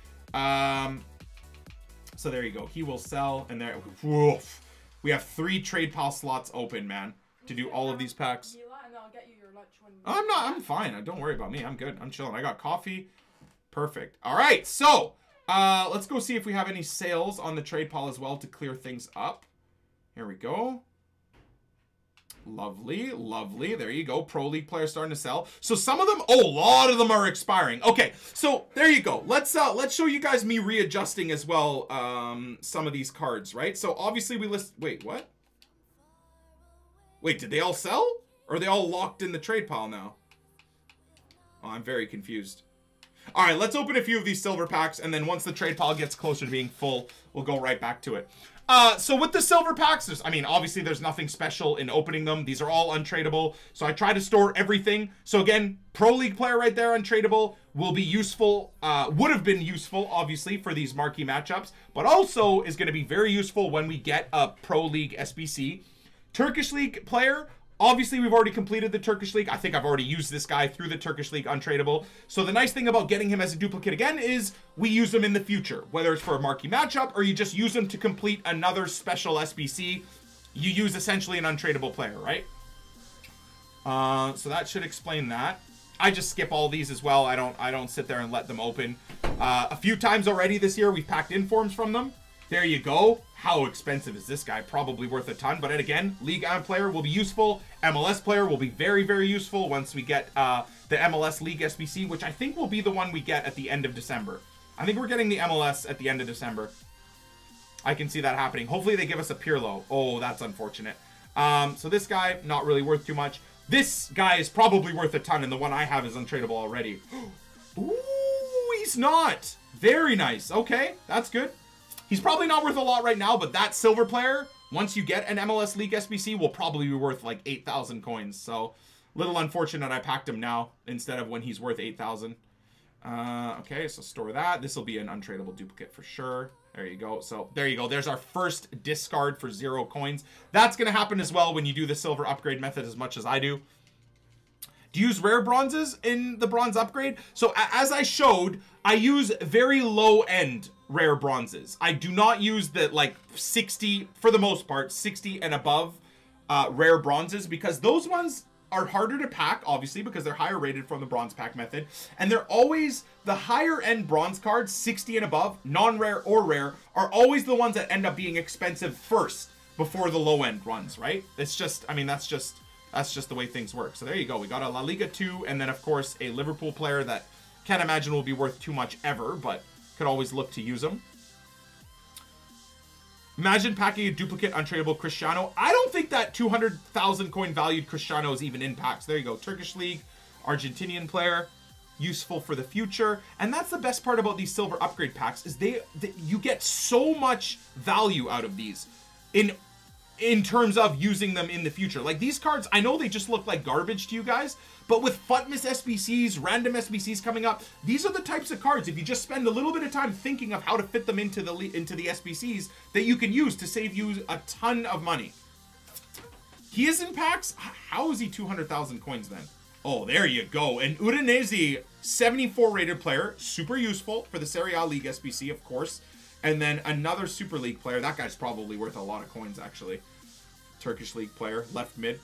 So there you go. He will sell, and there, woof. We have 3 trade pal slots open, man, to do all of these packs. I'm fine. Don't worry about me. I'm good. I'm chilling. I got coffee. Perfect. All right, so let's go see if we have any sales on the trade pal as well to clear things up. Here we go. Lovely, lovely. There you go. Pro League players starting to sell. So some of them, a lot of them are expiring. Okay, so there you go. Let's show you guys me readjusting as well some of these cards, right? So obviously we list. Wait, what? Wait, did they all sell? Or are they all locked in the trade pile now? Oh, I'm very confused. All right, let's open a few of these silver packs, and then once the trade pile gets closer to being full, we'll go right back to it. So with the silver packs, I mean, obviously there's nothing special in opening them. These are all untradeable. So I try to store everything. So again, Pro League player right there, untradeable, will be useful, would have been useful, obviously, for these marquee matchups, but also is going to be very useful when we get a Pro League SBC. Turkish League player, obviously we've already completed the Turkish League. I think I've already used this guy through the Turkish League untradeable. So the nice thing about getting him as a duplicate again is we use him in the future, whether it's for a marquee matchup or you just use him to complete another special SBC. You use essentially an untradeable player, right? So that should explain that. I just skip all these as well. I don't sit there and let them open. A few times already this year we've packed informs from them. There you go. How expensive is this guy? Probably worth a ton. But again, League 1 player will be useful. MLS player will be very, very useful once we get the MLS League SBC, which I think will be the one we get at the end of December. I think we're getting the MLS at the end of December. I can see that happening. Hopefully they give us a Pirlo. Oh, that's unfortunate. So this guy, not really worth too much. This guy is probably worth a ton, and the one I have is untradeable already. Ooh, he's not. Very nice. Okay, that's good. He's probably not worth a lot right now, but that silver player, once you get an MLS League SBC, will probably be worth like 8,000 coins. So, little unfortunate I packed him now instead of when he's worth 8,000. Okay, so store that. This will be an untradeable duplicate for sure. There you go. So, there you go. There's our first discard for 0 coins. That's going to happen as well when you do the silver upgrade method as much as I do. Do you use rare bronzes in the bronze upgrade? So as I showed, I use very low end rare bronzes. I do not use the like 60, for the most part, 60 and above rare bronzes, because those ones are harder to pack, obviously, because they're higher rated from the bronze pack method. And they're always, the higher end bronze cards, 60 and above, non-rare or rare, are always the ones that end up being expensive first before the low end runs, right? It's just, I mean, that's just the way things work. So there you go. We got a La Liga 2, and then, of course, a Liverpool player that can't imagine will be worth too much ever, but could always look to use them. Imagine packing a duplicate untradeable Cristiano. I don't think that 200,000 coin valued Cristiano is even in packs. There you go. Turkish League, Argentinian player, useful for the future. And that's the best part about these silver upgrade packs, is you get so much value out of these in terms of using them in the future. Like these cards, I know they just look like garbage to you guys, but with Futmas SBCs, random SBCs coming up, these are the types of cards, if you just spend a little bit of time thinking of how to fit them into the SBCs, that you can use to save you a ton of money. He is in packs? How is he 200,000 coins then? Oh, there you go. An Udinese 74 rated player, super useful for the Serie A League SBC, of course. And then another Super League player. That guy's probably worth a lot of coins, actually. Turkish League player, left mid.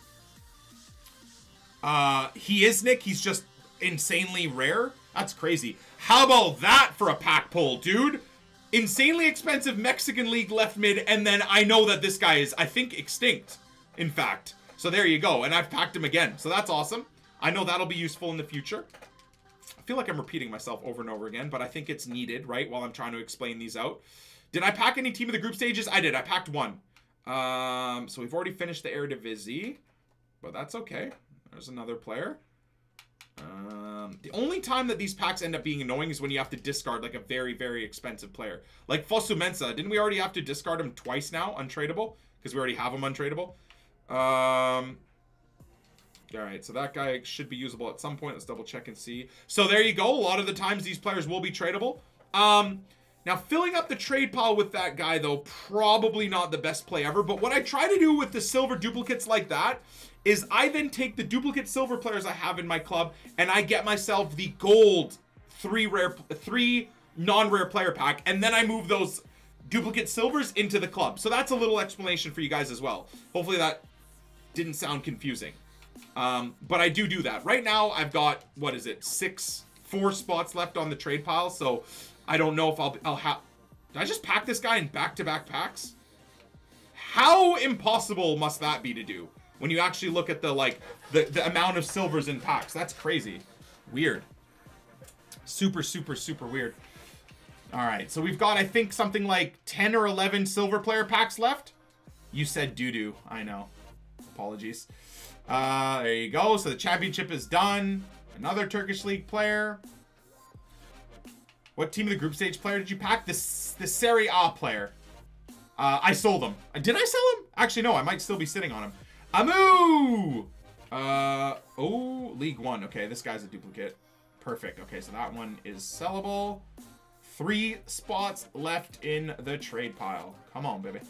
He is, Nick. He's just insanely rare. That's crazy. How about that for a pack pull, dude? Insanely expensive Mexican League left mid. And then I know that this guy is, I think, extinct, in fact. So there you go. And I've packed him again. So that's awesome. I know that'll be useful in the future. I feel like I'm repeating myself over and over again, but I think it's needed, right, while I'm trying to explain these out. Did I pack any team of the group stages? I did. I packed one. So we've already finished the Eredivisie, but that's okay. There's another player. The only time that these packs end up being annoying is when you have to discard like a very, very expensive player. Like Fosu Mensah. Didn't we already have to discard him twice now, untradeable? Because we already have him untradeable. All right, so that guy should be usable at some point. Let's double check and see. So there you go. A lot of the times these players will be tradable. Now, filling up the trade pile with that guy, though, probably not the best play ever. But what I try to do with the silver duplicates like that is I then take the duplicate silver players I have in my club and I get myself the gold three non-rare player pack. And then I move those duplicate silvers into the club. So that's a little explanation for you guys as well. Hopefully that didn't sound confusing. But I do that. Right now, I've got, what is it, 4 spots left on the trade pile. So I don't know if I'll have... Did I just pack this guy in back-to-back packs? How impossible must that be to do when you actually look at the, like, the amount of silvers in packs? That's crazy. Weird. Super, super, super weird. All right, so we've got, I think, something like 10 or 11 silver player packs left. You said doo-doo. I know. Apologies. There you go. So the championship is done. Another Turkish League player. What team of the group stage player did you pack? The Serie A player. I sold him. Did I sell him? Actually, no. I might still be sitting on him. Amu! Oh, League 1. Okay, this guy's a duplicate. Perfect. Okay, so that one is sellable. 3 spots left in the trade pile. Come on, baby.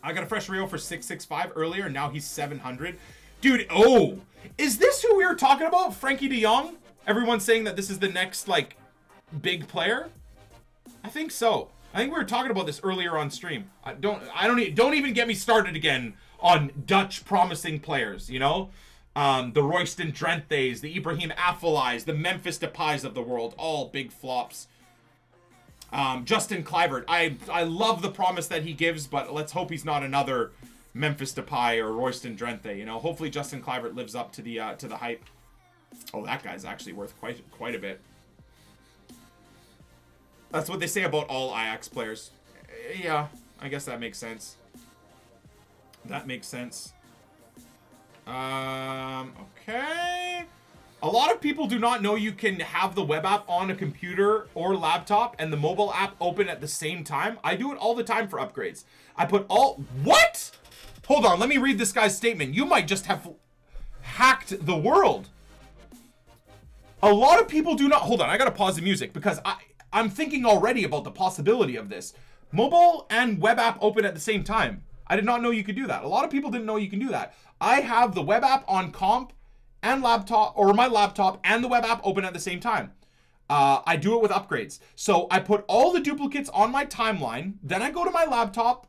I got a fresh Rio for 665 earlier, and now he's 700. Dude, oh! Is this who we were talking about? Frankie de Jong? Everyone's saying that this is the next, like, big player? I think so. I think we were talking about this earlier on stream. Don't even get me started again on Dutch promising players, you know? The Royston Drenthes, the Ibrahim Afellais, the Memphis Depays of the world, all big flops. Justin Kluivert, I love the promise that he gives, but let's hope he's not another Memphis Depay or Royston Drenthe, you know? Hopefully Justin Kluivert lives up to the hype. Oh, that guy's actually worth quite a bit. That's what they say about all Ajax players. Yeah, I guess that makes sense. That makes sense. Okay. A lot of people do not know you can have the web app on a computer or laptop and the mobile app open at the same time. I do it all the time for upgrades. I put all... What? Hold on, let me read this guy's statement. You might just have hacked the world. A lot of people do not... Hold on, I gotta pause the music because I'm thinking already about the possibility of this. Mobile and web app open at the same time. I did not know you could do that. A lot of people didn't know you can do that. I have the web app on comp and laptop, or my laptop and the web app open at the same time. I do it with upgrades. So I put all the duplicates on my timeline, then I go to my laptop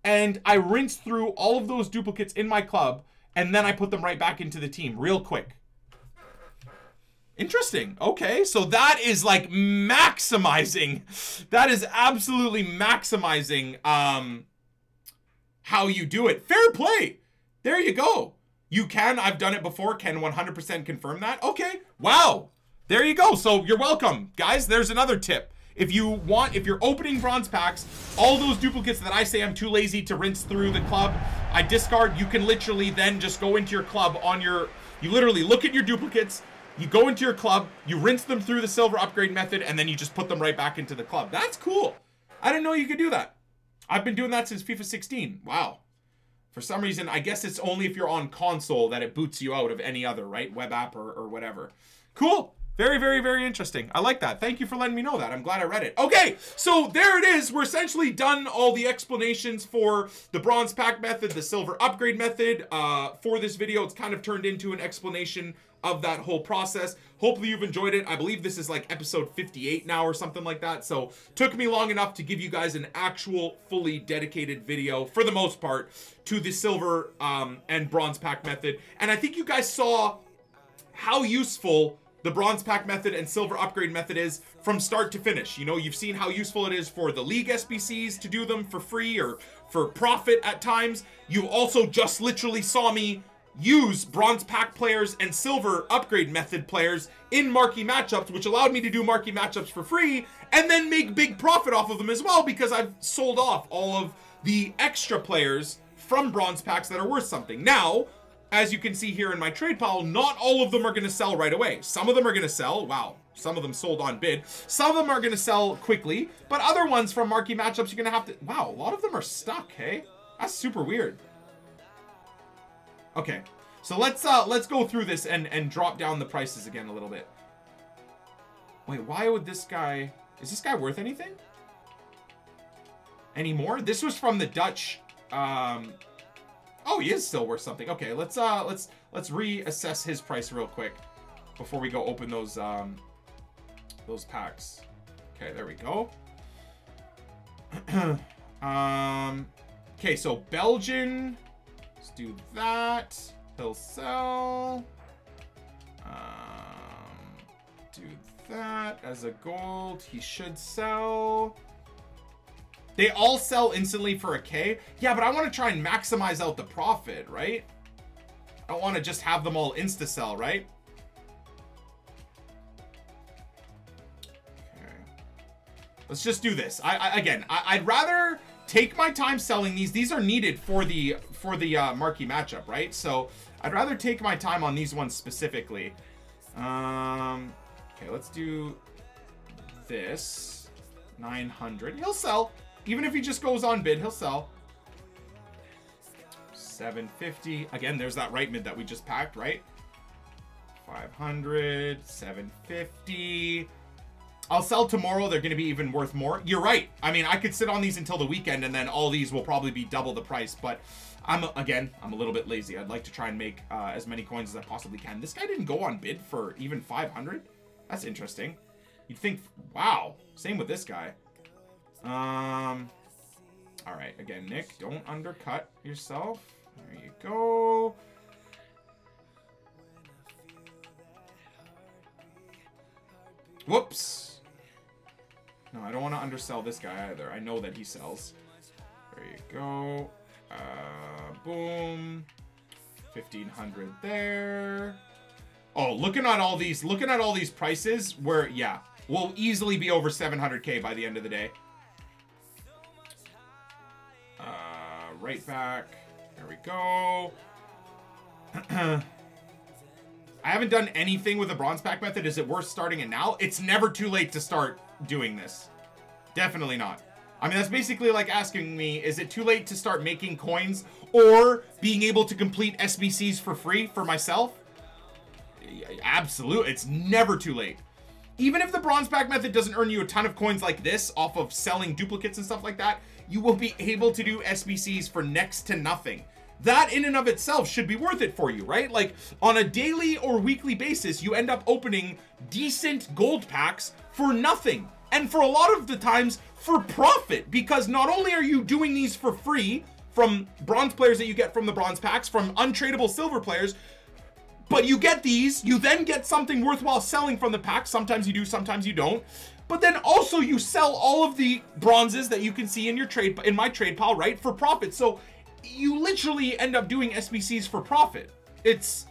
and I rinse through all of those duplicates in my club, and then I put them right back into the team real quick. Interesting. Okay, so that is like maximizing. That is absolutely maximizing how you do it. Fair play. There you go. You can. I've done it before. Can 100% confirm that. Okay. Wow. There you go. So you're welcome, guys. There's another tip. If you're opening bronze packs, all those duplicates that I say I'm too lazy to rinse through the club, I discard. You can literally then just go into your club on your, you literally look at your duplicates, you go into your club, you rinse them through the silver upgrade method, and then you just put them right back into the club. That's cool. I didn't know you could do that. I've been doing that since FIFA 16. Wow. For some reason, I guess it's only if you're on console that it boots you out of any other, right? Web app or whatever. Cool. Very, very, very interesting. I like that. Thank you for letting me know that. I'm glad I read it. Okay, so there it is. We're essentially done all the explanations for the bronze pack method, the silver upgrade method. For this video, it's kind of turned into an explanation of that whole process. Hopefully you've enjoyed it. I believe this is like episode 58 now or something like that. So took me long enough to give you guys an actual fully dedicated video for the most part to the silver and bronze pack method. And I think you guys saw how useful the bronze pack method and silver upgrade method is from start to finish. You know, you've seen how useful it is for the League SBCs to do them for free or for profit at times. You also just literally saw me use bronze pack players and silver upgrade method players in marquee matchups, which allowed me to do marquee matchups for free and then make big profit off of them as well because I've sold off all of the extra players from bronze packs that are worth something. Now, as you can see here in my trade pile, not all of them are going to sell right away. Some of them are going to sell. Wow. Some of them sold on bid. Some of them are going to sell quickly, but other ones from marquee matchups, you're going to have to... Wow, a lot of them are stuck, hey? That's super weird. Okay, so let's go through this and drop down the prices again a little bit. Wait, why would this guy... Is this guy worth anything? Anymore? This was from the Dutch... Oh, he is still worth something. Okay, let's reassess his price real quick before we go open those packs. Okay, there we go. Okay, so Belgian, let's do that. He'll sell. Do that as a gold. He should sell. They all sell instantly for a K. Yeah, but I want to try and maximize out the profit, right? I don't want to just have them all insta-sell, right? Okay. Let's just do this. I'd rather take my time selling these. These are needed for the marquee matchup, right? So I'd rather take my time on these ones specifically. Okay, let's do this. 900. He'll sell. Even if he just goes on bid, he'll sell. 750. Again, there's that right mid that we just packed, right? 500. 750. I'll sell tomorrow. They're going to be even worth more. You're right. I mean, I could sit on these until the weekend, and then all these will probably be double the price. But I'm a little bit lazy. I'd like to try and make as many coins as I possibly can. This guy didn't go on bid for even 500. That's interesting. You'd think, wow. Same with this guy. All right. Again, Nick, don't undercut yourself. There you go. Whoops. No, I don't want to undersell this guy either. I know that he sells. There you go. Boom. 1500 there. Oh, looking at all these prices, where, yeah, we'll easily be over 700k by the end of the day. Right back. There we go. I haven't done anything with the bronze pack method. Is it worth starting it now? It's never too late to start doing this. Definitely not. I mean, that's basically like asking me, is it too late to start making coins or being able to complete SBCs for free for myself? Absolutely. It's never too late. Even if the bronze pack method doesn't earn you a ton of coins like this off of selling duplicates and stuff like that, you will be able to do SBCs for next to nothing. That in and of itself should be worth it for you, right? Like on a daily or weekly basis, you end up opening decent gold packs for nothing. And for a lot of the times for profit, because not only are you doing these for free from bronze players that you get from the bronze packs, from untradeable silver players, but you get these, you then get something worthwhile selling from the pack. Sometimes you do, sometimes you don't. But then also you sell all of the bronzes that you can see in your trade, in my trade pile, right? For profit. So you literally end up doing SBCs for profit. It's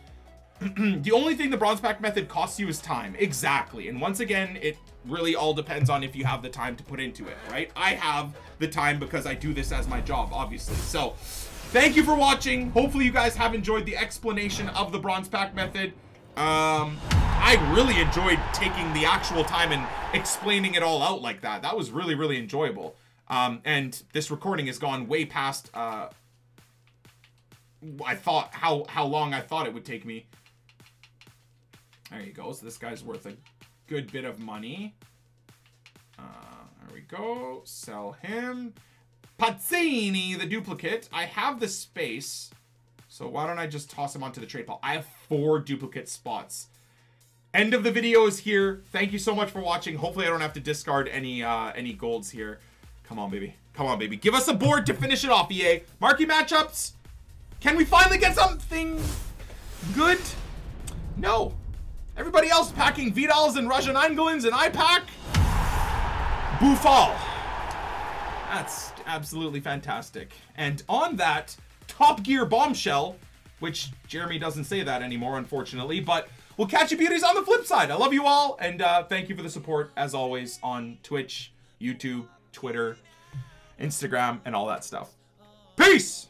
the only thing the bronze pack method costs you is time. Exactly. And once again, it really all depends on if you have the time to put into it, right? I have the time because I do this as my job, obviously. So thank you for watching. Hopefully you guys have enjoyed the explanation of the bronze pack method. I really enjoyed taking the actual time and explaining it all out like that. That was really, really enjoyable. And this recording has gone way past, I thought, how long I thought it would take me. There you go. So this guy's worth a good bit of money. There we go. Sell him. Pazzini, the duplicate. I have the space. So why don't I just toss him onto the trade pile? I have 4 duplicate spots. End of the video is here. Thank you so much for watching. Hopefully I don't have to discard any golds here. Come on, baby. Come on, baby. Give us a board to finish it off, EA. Marquee matchups. Can we finally get something good? No. Everybody else packing Vidals and Rajan Angelins, and I pack Boufal. That's absolutely fantastic. And on that Top Gear bombshell, which Jeremy doesn't say that anymore, unfortunately, but we'll catch you beauties on the flip side. I love you all, and thank you for the support, as always, on Twitch, YouTube, Twitter, Instagram, and all that stuff. Peace!